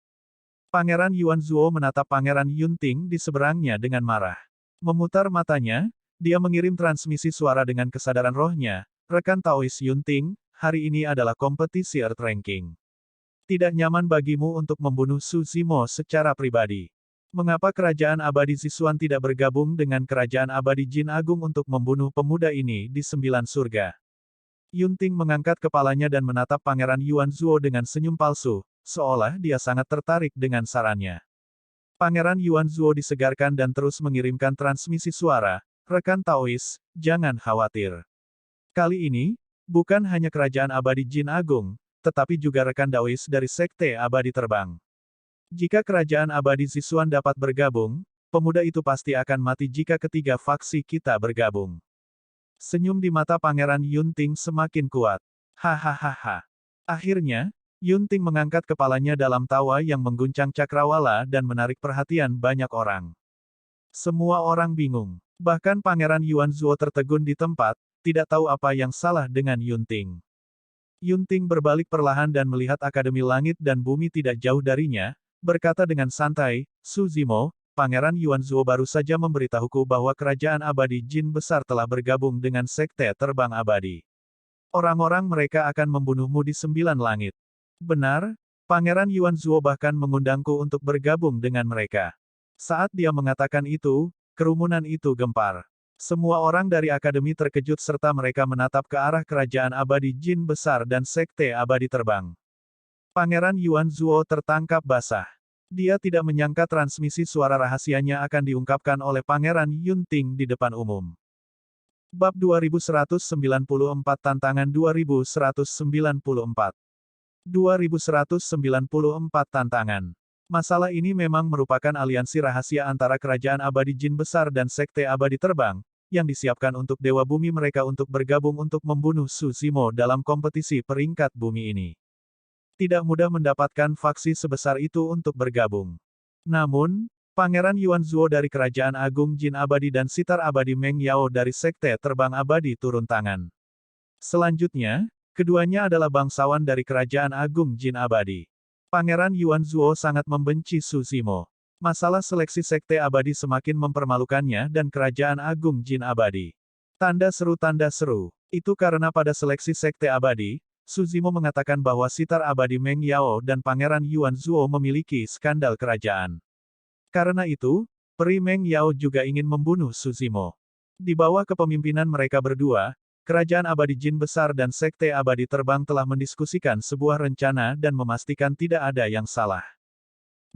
[SPEAKER 1] Pangeran Yuanzuo menatap Pangeran Yunting di seberangnya dengan marah. Memutar matanya, dia mengirim transmisi suara dengan kesadaran rohnya, "Rekan Taois Yunting, hari ini adalah kompetisi Earth Ranking. Tidak nyaman bagimu untuk membunuh Su Zimo secara pribadi. Mengapa kerajaan abadi Zixuan tidak bergabung dengan kerajaan abadi Jin Agung untuk membunuh pemuda ini di 9 surga?" Yunting mengangkat kepalanya dan menatap Pangeran Yuanzuo dengan senyum palsu, seolah dia sangat tertarik dengan sarannya. Pangeran Yuanzuo disegarkan dan terus mengirimkan transmisi suara, "Rekan Taois, jangan khawatir. Kali ini, bukan hanya kerajaan abadi Jin Agung, tetapi juga rekan Daois dari Sekte Abadi Terbang. Jika kerajaan abadi Zixuan dapat bergabung, pemuda itu pasti akan mati jika ketiga faksi kita bergabung." Senyum di mata Pangeran Yunting semakin kuat. Hahaha. Akhirnya, Yunting mengangkat kepalanya dalam tawa yang mengguncang cakrawala dan menarik perhatian banyak orang. Semua orang bingung. Bahkan Pangeran Yuanzuo tertegun di tempat, tidak tahu apa yang salah dengan Yunting. Yunting berbalik perlahan dan melihat Akademi Langit dan Bumi tidak jauh darinya, berkata dengan santai, "Su Zimo, Pangeran Yuanzuo baru saja memberitahuku bahwa kerajaan abadi Jin besar telah bergabung dengan Sekte Terbang Abadi. Orang-orang mereka akan membunuhmu di 9 langit." Benar, Pangeran Yuanzuo bahkan mengundangku untuk bergabung dengan mereka. Saat dia mengatakan itu, kerumunan itu gempar. Semua orang dari Akademi terkejut serta mereka menatap ke arah kerajaan abadi Jin besar dan Sekte Abadi Terbang. Pangeran Yuanzuo tertangkap basah. Dia tidak menyangka transmisi suara rahasianya akan diungkapkan oleh Pangeran Yunting di depan umum. Bab 2194 Tantangan 2194. 2194 Tantangan. Masalah ini memang merupakan aliansi rahasia antara kerajaan abadi Jin besar dan Sekte Abadi Terbang, yang disiapkan untuk Dewa Bumi mereka untuk bergabung untuk membunuh Su Zimo dalam kompetisi peringkat bumi ini. Tidak mudah mendapatkan faksi sebesar itu untuk bergabung. Namun, Pangeran Yuan Zuo dari Kerajaan Agung Jin Abadi dan Sitar Abadi Meng Yao dari Sekte Terbang Abadi turun tangan. Selanjutnya, keduanya adalah bangsawan dari Kerajaan Agung Jin Abadi. Pangeran Yuan Zuo sangat membenci Su Zimo. Masalah seleksi Sekte Abadi semakin mempermalukannya dan Kerajaan Agung Jin Abadi. Tanda seru, itu karena pada seleksi Sekte Abadi, Su Zimo mengatakan bahwa Sitar Abadi Meng Yao dan Pangeran Yuan Zuo memiliki skandal kerajaan. Karena itu, Peri Meng Yao juga ingin membunuh Su Zimo. Di bawah kepemimpinan mereka berdua, Kerajaan Abadi Jin Besar dan Sekte Abadi Terbang telah mendiskusikan sebuah rencana dan memastikan tidak ada yang salah.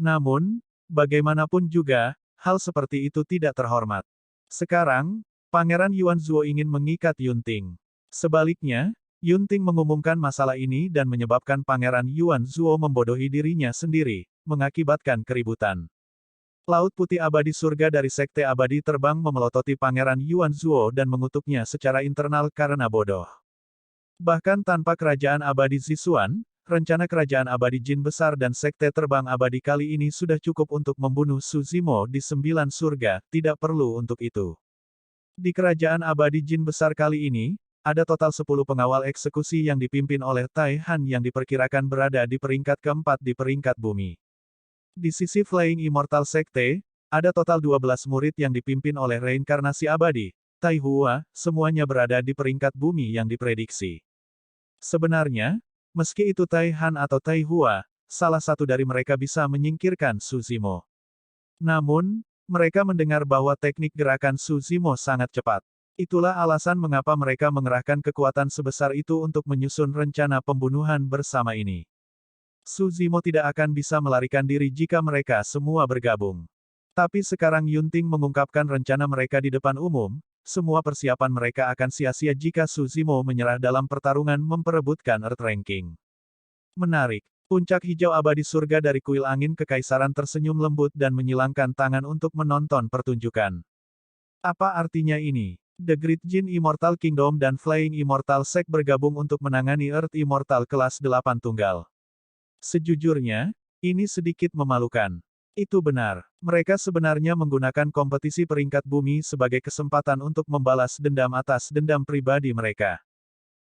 [SPEAKER 1] Namun, bagaimanapun juga, hal seperti itu tidak terhormat. Sekarang, Pangeran Yuan Zuo ingin mengikat Yunting. Sebaliknya, Yunting mengumumkan masalah ini dan menyebabkan Pangeran Yuan Zuo membodohi dirinya sendiri, mengakibatkan keributan. Laut Putih Abadi Surga dari Sekte Abadi Terbang memelototi Pangeran Yuan Zuo dan mengutuknya secara internal karena bodoh. Bahkan tanpa Kerajaan Abadi Zixuan, rencana Kerajaan Abadi Jin Besar dan Sekte Terbang Abadi kali ini sudah cukup untuk membunuh Su Zimo di 9 surga, tidak perlu untuk itu. Di Kerajaan Abadi Jin Besar kali ini, ada total 10 pengawal eksekusi yang dipimpin oleh Tai Han yang diperkirakan berada di peringkat keempat di peringkat bumi. Di sisi Flying Immortal Sekte, ada total 12 murid yang dipimpin oleh reinkarnasi abadi, Tai Hua, semuanya berada di peringkat bumi yang diprediksi. Sebenarnya, meski itu Tai Han atau Tai Hua, salah satu dari mereka bisa menyingkirkan Su Zimo. Namun, mereka mendengar bahwa teknik gerakan Su Zimo sangat cepat. Itulah alasan mengapa mereka mengerahkan kekuatan sebesar itu untuk menyusun rencana pembunuhan bersama ini. Su Zimo tidak akan bisa melarikan diri jika mereka semua bergabung. Tapi sekarang Yunting mengungkapkan rencana mereka di depan umum, semua persiapan mereka akan sia-sia jika Su Zimo menyerah dalam pertarungan memperebutkan Earth Ranking. Menarik. Puncak hijau abadi surga dari kuil angin kekaisaran tersenyum lembut dan menyilangkan tangan untuk menonton pertunjukan. Apa artinya ini? The Great Jin Immortal Kingdom dan Flying Immortal Sect bergabung untuk menangani Earth Immortal kelas 8 tunggal. Sejujurnya, ini sedikit memalukan. Itu benar. Mereka sebenarnya menggunakan kompetisi peringkat bumi sebagai kesempatan untuk membalas dendam atas dendam pribadi mereka.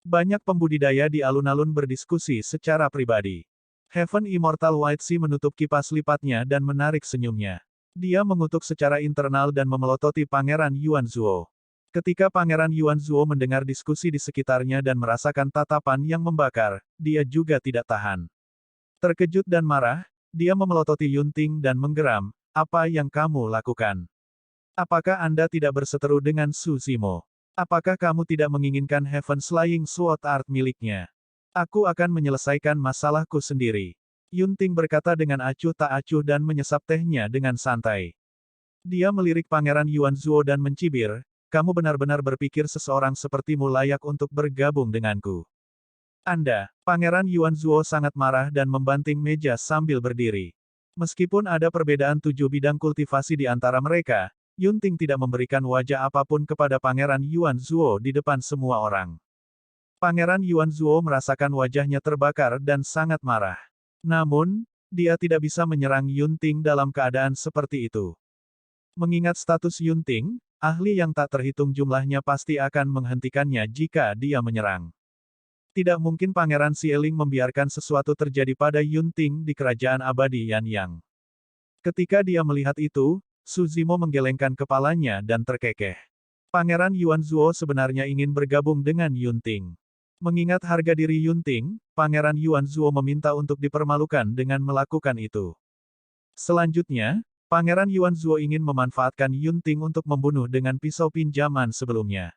[SPEAKER 1] Banyak pembudidaya di alun-alun berdiskusi secara pribadi. Heaven Immortal White Sea menutup kipas lipatnya dan menarik senyumnya. Dia mengutuk secara internal dan memelototi Pangeran Yuan Zuo. Ketika Pangeran Yuan Zuo mendengar diskusi di sekitarnya dan merasakan tatapan yang membakar, dia juga tidak tahan. Terkejut dan marah, dia memelototi Yunting dan menggeram, "Apa yang kamu lakukan? Apakah Anda tidak berseteru dengan Su Zimo? Apakah kamu tidak menginginkan Heaven's Flying Sword Art miliknya? Aku akan menyelesaikan masalahku sendiri." Yunting berkata dengan acuh tak acuh dan menyesap tehnya dengan santai. Dia melirik Pangeran Yuan Zuo dan mencibir, "Kamu benar-benar berpikir seseorang sepertimu layak untuk bergabung denganku? Anda." Pangeran Yuan Zuo sangat marah dan membanting meja sambil berdiri. Meskipun ada perbedaan 7 bidang kultivasi di antara mereka, Yunting tidak memberikan wajah apapun kepada Pangeran Yuan Zuo di depan semua orang. Pangeran Yuan Zuo merasakan wajahnya terbakar dan sangat marah. Namun, dia tidak bisa menyerang Yunting dalam keadaan seperti itu. Mengingat status Yunting, ahli yang tak terhitung jumlahnya pasti akan menghentikannya jika dia menyerang. Tidak mungkin Pangeran Xieling membiarkan sesuatu terjadi pada Yunting di Kerajaan Abadi Yanyang. Ketika dia melihat itu, Su Zimo menggelengkan kepalanya dan terkekeh. Pangeran Yuan Zuo sebenarnya ingin bergabung dengan Yunting. Mengingat harga diri Yunting, Pangeran Yuan Zuo meminta untuk dipermalukan dengan melakukan itu. Selanjutnya, Pangeran Yuan Zuo ingin memanfaatkan Yunting untuk membunuh dengan pisau pinjaman sebelumnya.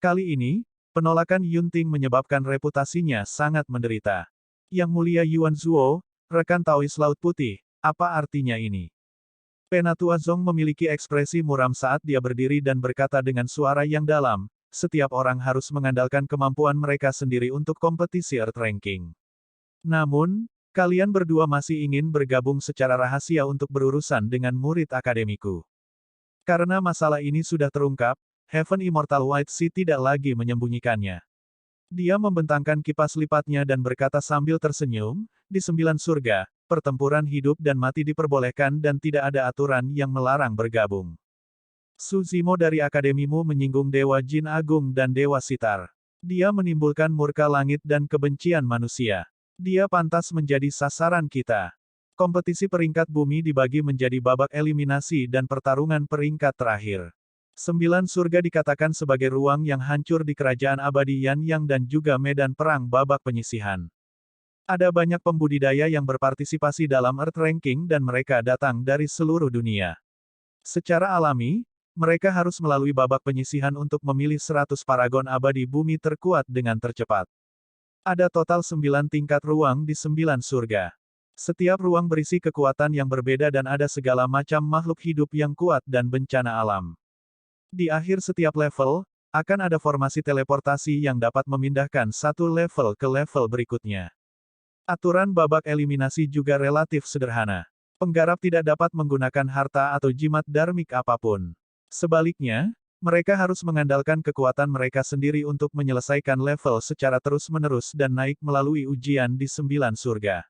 [SPEAKER 1] Kali ini, penolakan Yunting menyebabkan reputasinya sangat menderita. Yang Mulia Yuan Zuo, rekan Taois Laut Putih, apa artinya ini? Penatua Zong memiliki ekspresi muram saat dia berdiri dan berkata dengan suara yang dalam, "Setiap orang harus mengandalkan kemampuan mereka sendiri untuk kompetisi Earth Ranking. Namun, kalian berdua masih ingin bergabung secara rahasia untuk berurusan dengan murid akademiku. Karena masalah ini sudah terungkap, Heaven Immortal White Sea tidak lagi menyembunyikannya." Dia membentangkan kipas lipatnya dan berkata sambil tersenyum, "Di 9 surga, pertempuran hidup dan mati diperbolehkan dan tidak ada aturan yang melarang bergabung. Su Zimo dari akademimu menyinggung Dewa Jin Agung dan Dewa Sitar. Dia menimbulkan murka langit dan kebencian manusia. Dia pantas menjadi sasaran kita. Kompetisi peringkat bumi dibagi menjadi babak eliminasi dan pertarungan peringkat terakhir. 9 surga dikatakan sebagai ruang yang hancur di kerajaan abadi Yan Yang dan juga medan perang babak penyisihan. Ada banyak pembudidaya yang berpartisipasi dalam Earth Ranking dan mereka datang dari seluruh dunia. Secara alami, mereka harus melalui babak penyisihan untuk memilih 100 paragon abadi bumi terkuat dengan tercepat. Ada total 9 tingkat ruang di 9 surga. Setiap ruang berisi kekuatan yang berbeda dan ada segala macam makhluk hidup yang kuat dan bencana alam. Di akhir setiap level, akan ada formasi teleportasi yang dapat memindahkan satu level ke level berikutnya. Aturan babak eliminasi juga relatif sederhana. Penggarap tidak dapat menggunakan harta atau jimat dharmik apapun. Sebaliknya, mereka harus mengandalkan kekuatan mereka sendiri untuk menyelesaikan level secara terus-menerus dan naik melalui ujian di 9 surga.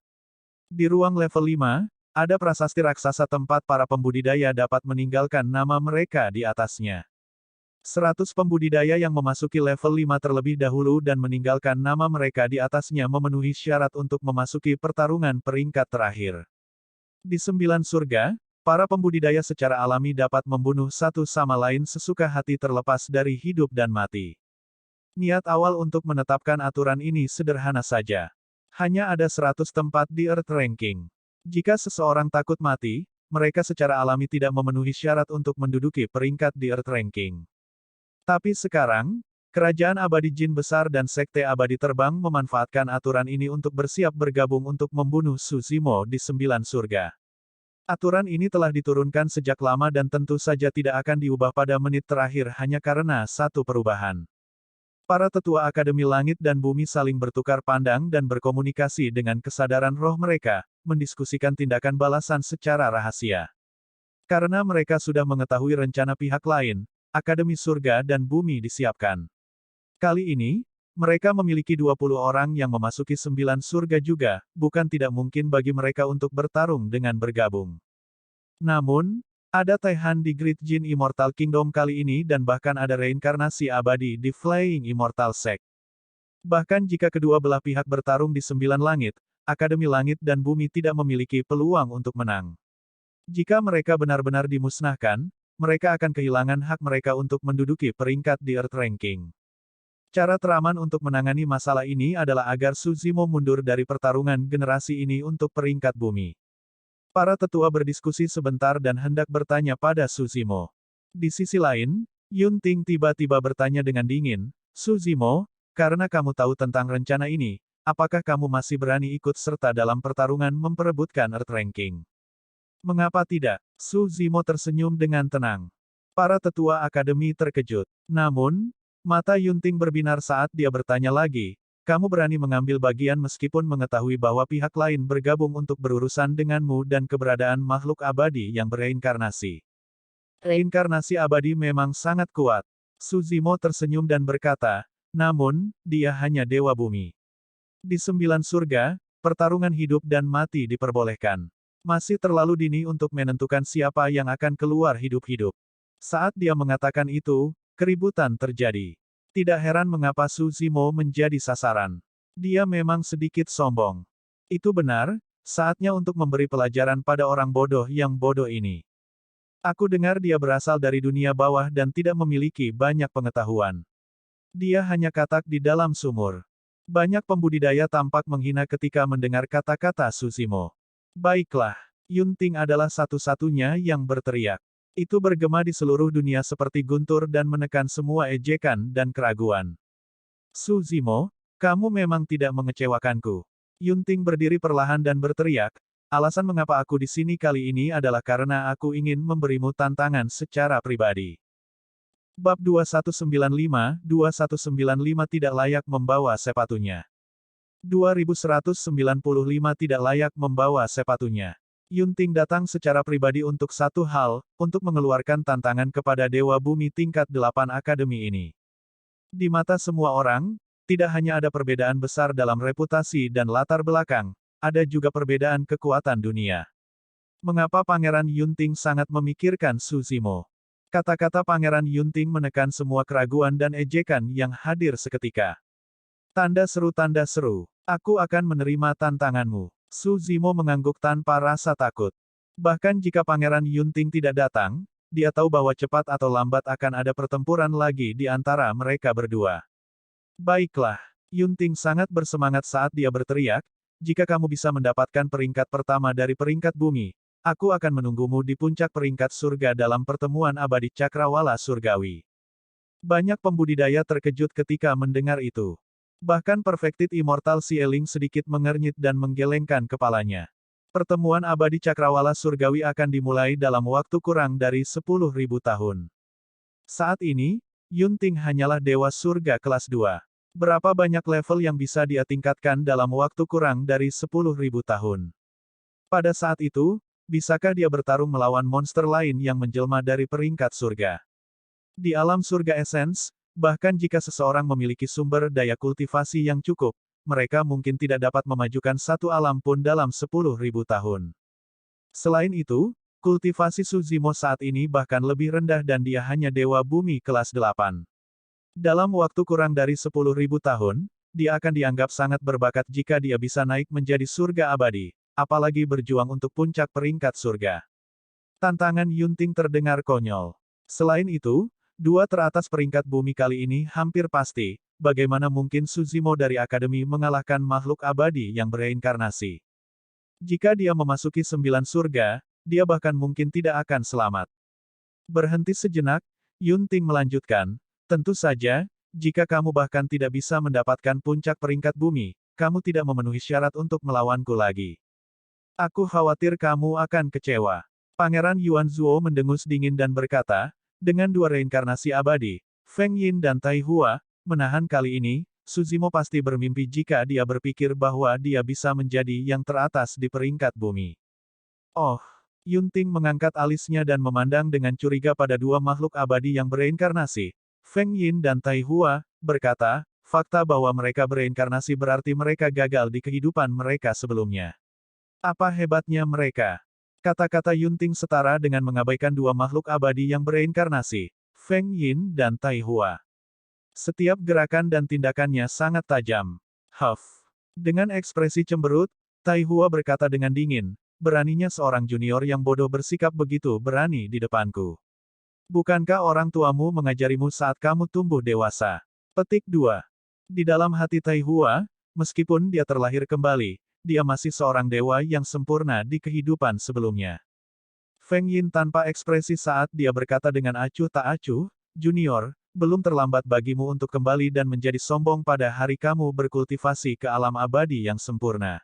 [SPEAKER 1] Di ruang level 5, ada prasasti raksasa tempat para pembudidaya dapat meninggalkan nama mereka di atasnya. 100 pembudidaya yang memasuki level 5 terlebih dahulu dan meninggalkan nama mereka di atasnya memenuhi syarat untuk memasuki pertarungan peringkat terakhir. Di 9 surga, para pembudidaya secara alami dapat membunuh satu sama lain sesuka hati terlepas dari hidup dan mati. Niat awal untuk menetapkan aturan ini sederhana saja. Hanya ada 100 tempat di Earth Ranking. Jika seseorang takut mati, mereka secara alami tidak memenuhi syarat untuk menduduki peringkat di Earth Ranking. Tapi sekarang, Kerajaan Abadi Jin Besar dan Sekte Abadi Terbang memanfaatkan aturan ini untuk bersiap bergabung untuk membunuh Su Zimo di 9 surga. Aturan ini telah diturunkan sejak lama dan tentu saja tidak akan diubah pada menit terakhir hanya karena satu perubahan. Para tetua Akademi Langit dan Bumi saling bertukar pandang dan berkomunikasi dengan kesadaran roh mereka, mendiskusikan tindakan balasan secara rahasia. Karena mereka sudah mengetahui rencana pihak lain, Akademi Surga dan Bumi disiapkan. Kali ini, mereka memiliki 20 orang yang memasuki 9 surga juga, bukan tidak mungkin bagi mereka untuk bertarung dengan bergabung. Namun, ada Taihan di Great Jin Immortal Kingdom kali ini dan bahkan ada reinkarnasi abadi di Flying Immortal Sect. Bahkan jika kedua belah pihak bertarung di 9 langit, Akademi Langit dan Bumi tidak memiliki peluang untuk menang. Jika mereka benar-benar dimusnahkan, mereka akan kehilangan hak mereka untuk menduduki peringkat di Earth Ranking. Cara teraman untuk menangani masalah ini adalah agar Su Zimo mundur dari pertarungan generasi ini untuk peringkat bumi. Para tetua berdiskusi sebentar dan hendak bertanya pada Su Zimo. Di sisi lain, Yun Ting tiba-tiba bertanya dengan dingin, Su Zimo, karena kamu tahu tentang rencana ini, apakah kamu masih berani ikut serta dalam pertarungan memperebutkan Earth Ranking? Mengapa tidak? Su Zimo tersenyum dengan tenang. Para tetua akademi terkejut. Namun, mata Yunting berbinar saat dia bertanya lagi, kamu berani mengambil bagian meskipun mengetahui bahwa pihak lain bergabung untuk berurusan denganmu dan keberadaan makhluk abadi yang bereinkarnasi. Reinkarnasi abadi memang sangat kuat. Su Zimo tersenyum dan berkata, namun, dia hanya dewa bumi. Di 9 surga, pertarungan hidup dan mati diperbolehkan. Masih terlalu dini untuk menentukan siapa yang akan keluar hidup-hidup. Saat dia mengatakan itu, keributan terjadi. Tidak heran mengapa Su Zimo menjadi sasaran. Dia memang sedikit sombong. Itu benar, saatnya untuk memberi pelajaran pada orang bodoh yang bodoh ini. Aku dengar dia berasal dari dunia bawah dan tidak memiliki banyak pengetahuan. Dia hanya katak di dalam sumur. Banyak pembudidaya tampak menghina ketika mendengar kata-kata Su Zimo. Baiklah, Yunting adalah satu-satunya yang berteriak. Itu bergema di seluruh dunia seperti guntur dan menekan semua ejekan dan keraguan. Su Zimo, kamu memang tidak mengecewakanku. Yunting berdiri perlahan dan berteriak, alasan mengapa aku di sini kali ini adalah karena aku ingin memberimu tantangan secara pribadi. Bab 2195 tidak layak membawa sepatunya. 2195 tidak layak membawa sepatunya. Yunting datang secara pribadi untuk satu hal, untuk mengeluarkan tantangan kepada Dewa Bumi tingkat 8 Akademi ini. Di mata semua orang, tidak hanya ada perbedaan besar dalam reputasi dan latar belakang, ada juga perbedaan kekuatan dunia. Mengapa Pangeran Yunting sangat memikirkan Suzimo? Kata-kata Pangeran Yunting menekan semua keraguan dan ejekan yang hadir seketika. Tanda seru, aku akan menerima tantanganmu. Suzimo mengangguk tanpa rasa takut. Bahkan jika Pangeran Yunting tidak datang, dia tahu bahwa cepat atau lambat akan ada pertempuran lagi di antara mereka berdua. Baiklah, Yunting sangat bersemangat saat dia berteriak, jika kamu bisa mendapatkan peringkat pertama dari peringkat bumi, aku akan menunggumu di puncak peringkat surga dalam pertemuan abadi Cakrawala Surgawi. Banyak pembudidaya terkejut ketika mendengar itu. Bahkan Perfected Immortal Sieling sedikit mengernyit dan menggelengkan kepalanya. Pertemuan abadi Cakrawala Surgawi akan dimulai dalam waktu kurang dari 10.000 tahun. Saat ini, Yunting hanyalah Dewa Surga kelas 2. Berapa banyak level yang bisa dia tingkatkan dalam waktu kurang dari 10.000 tahun? Pada saat itu, bisakah dia bertarung melawan monster lain yang menjelma dari peringkat surga? Di alam surga Essence, bahkan jika seseorang memiliki sumber daya kultivasi yang cukup, mereka mungkin tidak dapat memajukan satu alam pun dalam 10.000 tahun. Selain itu, kultivasi Suzimo saat ini bahkan lebih rendah dan dia hanya Dewa Bumi kelas 8. Dalam waktu kurang dari 10.000 tahun, dia akan dianggap sangat berbakat jika dia bisa naik menjadi surga abadi, apalagi berjuang untuk puncak peringkat surga. Tantangan Yunting terdengar konyol. Selain itu, dua teratas peringkat bumi kali ini hampir pasti, bagaimana mungkin Suzimo dari Akademi mengalahkan makhluk abadi yang bereinkarnasi. Jika dia memasuki 9 surga, dia bahkan mungkin tidak akan selamat. Berhenti sejenak, Yunting melanjutkan, tentu saja, jika kamu bahkan tidak bisa mendapatkan puncak peringkat bumi, kamu tidak memenuhi syarat untuk melawanku lagi. Aku khawatir kamu akan kecewa. Pangeran Yuan Zuo mendengus dingin dan berkata, dengan dua reinkarnasi abadi, Feng Yin dan Tai Hua, menahan kali ini, Suzimo pasti bermimpi jika dia berpikir bahwa dia bisa menjadi yang teratas di peringkat bumi. Oh, Yunting mengangkat alisnya dan memandang dengan curiga pada dua makhluk abadi yang bereinkarnasi. Feng Yin dan Tai Hua, berkata, fakta bahwa mereka bereinkarnasi berarti mereka gagal di kehidupan mereka sebelumnya. Apa hebatnya mereka? Kata-kata Yunting setara dengan mengabaikan dua makhluk abadi yang bereinkarnasi, Feng Yin dan Tai Hua. Setiap gerakan dan tindakannya sangat tajam. Huff. Dengan ekspresi cemberut, Tai Hua berkata dengan dingin, beraninya seorang junior yang bodoh bersikap begitu berani di depanku. Bukankah orang tuamu mengajarimu saat kamu tumbuh dewasa? Petik 2. Di dalam hati Tai Hua, meskipun dia terlahir kembali, dia masih seorang dewa yang sempurna di kehidupan sebelumnya. Feng Yin tanpa ekspresi saat dia berkata dengan acuh tak acuh, Junior, belum terlambat bagimu untuk kembali dan menjadi sombong pada hari kamu berkultivasi ke alam abadi yang sempurna.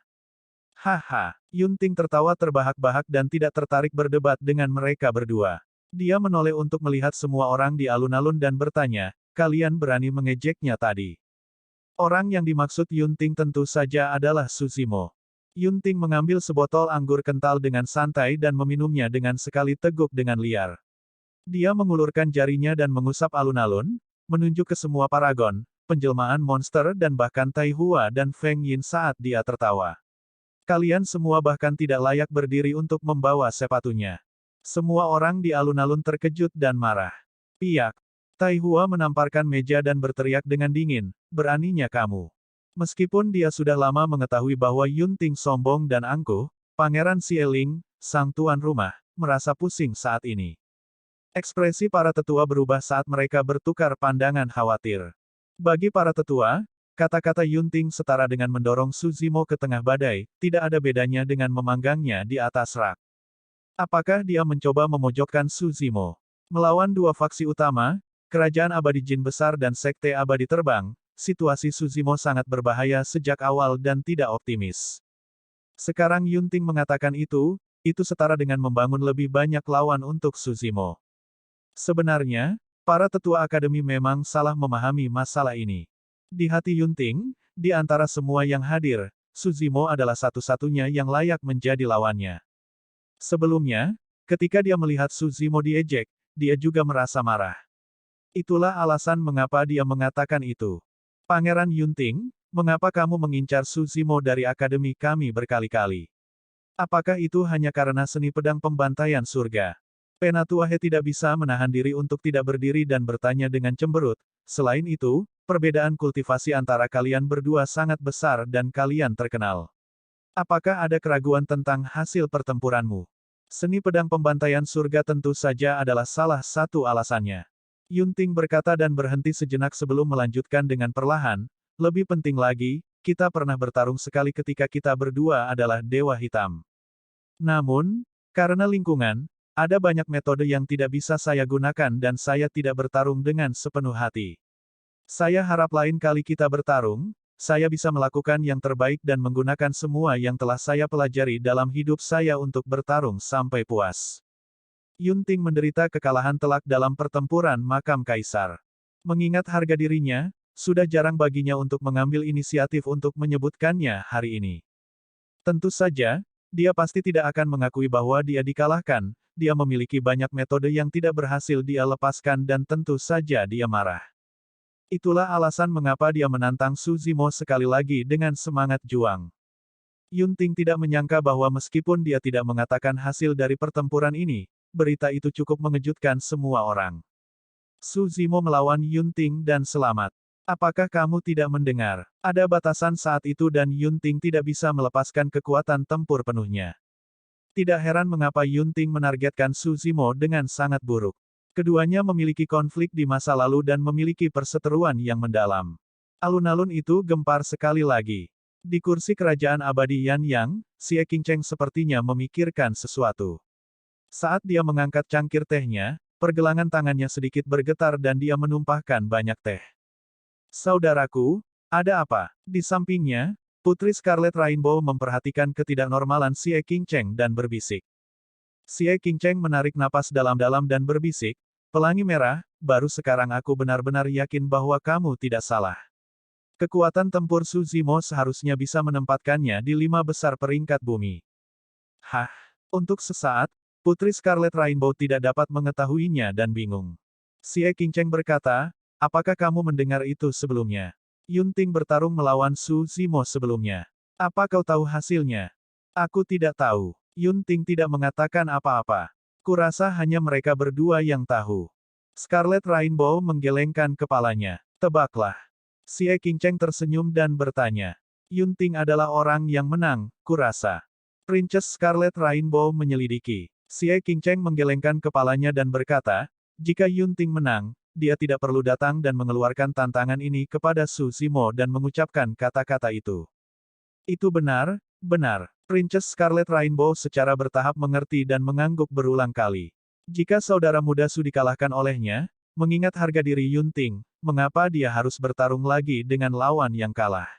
[SPEAKER 1] Haha, Yunting tertawa terbahak-bahak dan tidak tertarik berdebat dengan mereka berdua. Dia menoleh untuk melihat semua orang di alun-alun dan bertanya, kalian berani mengejeknya tadi? Orang yang dimaksud Yunting tentu saja adalah Suzimo. Yunting mengambil sebotol anggur kental dengan santai dan meminumnya dengan sekali teguk dengan liar. Dia mengulurkan jarinya dan mengusap alun-alun, menunjuk ke semua paragon, penjelmaan monster dan bahkan Tai Hua dan Feng Yin saat dia tertawa. Kalian semua bahkan tidak layak berdiri untuk membawa sepatunya. Semua orang di alun-alun terkejut dan marah. Piak. Tai Hua menamparkan meja dan berteriak dengan dingin, beraninya kamu. Meskipun dia sudah lama mengetahui bahwa Yunting sombong dan angkuh, Pangeran Sieling, sang tuan rumah, merasa pusing saat ini. Ekspresi para tetua berubah saat mereka bertukar pandangan khawatir. Bagi para tetua, kata-kata Yunting setara dengan mendorong Suzimo ke tengah badai, tidak ada bedanya dengan memanggangnya di atas rak. Apakah dia mencoba memojokkan Suzimo? Melawan dua faksi utama, Kerajaan Abadi Jin Besar dan Sekte Abadi Terbang, situasi Suzimo sangat berbahaya sejak awal dan tidak optimis. Sekarang Yunting mengatakan itu setara dengan membangun lebih banyak lawan untuk Suzimo. Sebenarnya, para tetua akademi memang salah memahami masalah ini. Di hati Yunting, di antara semua yang hadir, Suzimo adalah satu-satunya yang layak menjadi lawannya. Sebelumnya, ketika dia melihat Suzimo diejek, dia juga merasa marah. Itulah alasan mengapa dia mengatakan itu. Pangeran Yunting, mengapa kamu mengincar Su Zimo dari akademi kami berkali-kali? Apakah itu hanya karena seni pedang pembantaian surga? Penatuahe tidak bisa menahan diri untuk tidak berdiri dan bertanya dengan cemberut. Selain itu, perbedaan kultivasi antara kalian berdua sangat besar dan kalian terkenal. Apakah ada keraguan tentang hasil pertempuranmu? Seni pedang pembantaian surga tentu saja adalah salah satu alasannya. Yunting berkata dan berhenti sejenak sebelum melanjutkan dengan perlahan, lebih penting lagi, kita pernah bertarung sekali ketika kita berdua adalah Dewa Hitam. Namun, karena lingkungan, ada banyak metode yang tidak bisa saya gunakan dan saya tidak bertarung dengan sepenuh hati. Saya harap lain kali kita bertarung, saya bisa melakukan yang terbaik dan menggunakan semua yang telah saya pelajari dalam hidup saya untuk bertarung sampai puas. Yunting menderita kekalahan telak dalam pertempuran makam kaisar. Mengingat harga dirinya, sudah jarang baginya untuk mengambil inisiatif untuk menyebutkannya hari ini. Tentu saja, dia pasti tidak akan mengakui bahwa dia dikalahkan, dia memiliki banyak metode yang tidak berhasil dia lepaskan dan tentu saja dia marah. Itulah alasan mengapa dia menantang Su Zimo sekali lagi dengan semangat juang. Yunting tidak menyangka bahwa meskipun dia tidak mengatakan hasil dari pertempuran ini, berita itu cukup mengejutkan semua orang. Su Zimo melawan Yunting dan selamat. Apakah kamu tidak mendengar? Ada batasan saat itu dan Yunting tidak bisa melepaskan kekuatan tempur penuhnya. Tidak heran mengapa Yunting menargetkan Su Zimo dengan sangat buruk. Keduanya memiliki konflik di masa lalu dan memiliki perseteruan yang mendalam. Alun-alun itu gempar sekali lagi. Di kursi kerajaan abadi Yan Yang, Xie Qingcheng sepertinya memikirkan sesuatu. Saat dia mengangkat cangkir tehnya, pergelangan tangannya sedikit bergetar dan dia menumpahkan banyak teh. Saudaraku, ada apa? Di sampingnya, Putri Scarlet Rainbow memperhatikan ketidaknormalan Xie Qingcheng dan berbisik. Xie Qingcheng menarik napas dalam-dalam dan berbisik, "Pelangi merah, baru sekarang aku benar-benar yakin bahwa kamu tidak salah. Kekuatan tempur Su Zimo seharusnya bisa menempatkannya di 5 besar peringkat bumi." Hah? Untuk sesaat, Putri Scarlet Rainbow tidak dapat mengetahuinya dan bingung. Xie Qingcheng berkata, "Apakah kamu mendengar itu sebelumnya? Yunting bertarung melawan Su Zimo sebelumnya. Apa kau tahu hasilnya?" "Aku tidak tahu." Yunting tidak mengatakan apa-apa. "Kurasa hanya mereka berdua yang tahu." Scarlet Rainbow menggelengkan kepalanya. "Tebaklah." Xie Qingcheng tersenyum dan bertanya. "Yunting adalah orang yang menang, kurasa." Princess Scarlet Rainbow menyelidiki. Xie Qingcheng menggelengkan kepalanya dan berkata, "Jika Yunting menang, dia tidak perlu datang dan mengeluarkan tantangan ini kepada Su Zimo dan mengucapkan kata-kata itu." "Itu benar, benar." Princess Scarlet Rainbow secara bertahap mengerti dan mengangguk berulang kali. Jika saudara muda Su dikalahkan olehnya, mengingat harga diri Yunting, mengapa dia harus bertarung lagi dengan lawan yang kalah?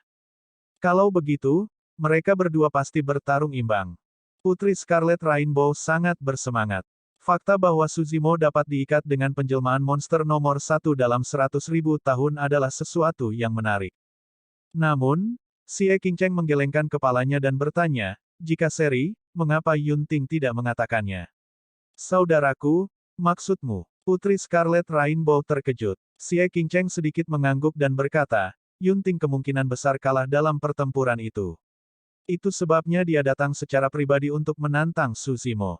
[SPEAKER 1] Kalau begitu, mereka berdua pasti bertarung imbang. Putri Scarlet Rainbow sangat bersemangat. Fakta bahwa Su Zimo dapat diikat dengan penjelmaan monster nomor 1 dalam 100.000 tahun adalah sesuatu yang menarik. Namun, Xie Qingcheng menggelengkan kepalanya dan bertanya, "Jika seri, mengapa Yunting tidak mengatakannya?" "Saudaraku, maksudmu?" Putri Scarlet Rainbow terkejut. Xie Qingcheng sedikit mengangguk dan berkata, "Yunting kemungkinan besar kalah dalam pertempuran itu. Itu sebabnya dia datang secara pribadi untuk menantang Su Zimo.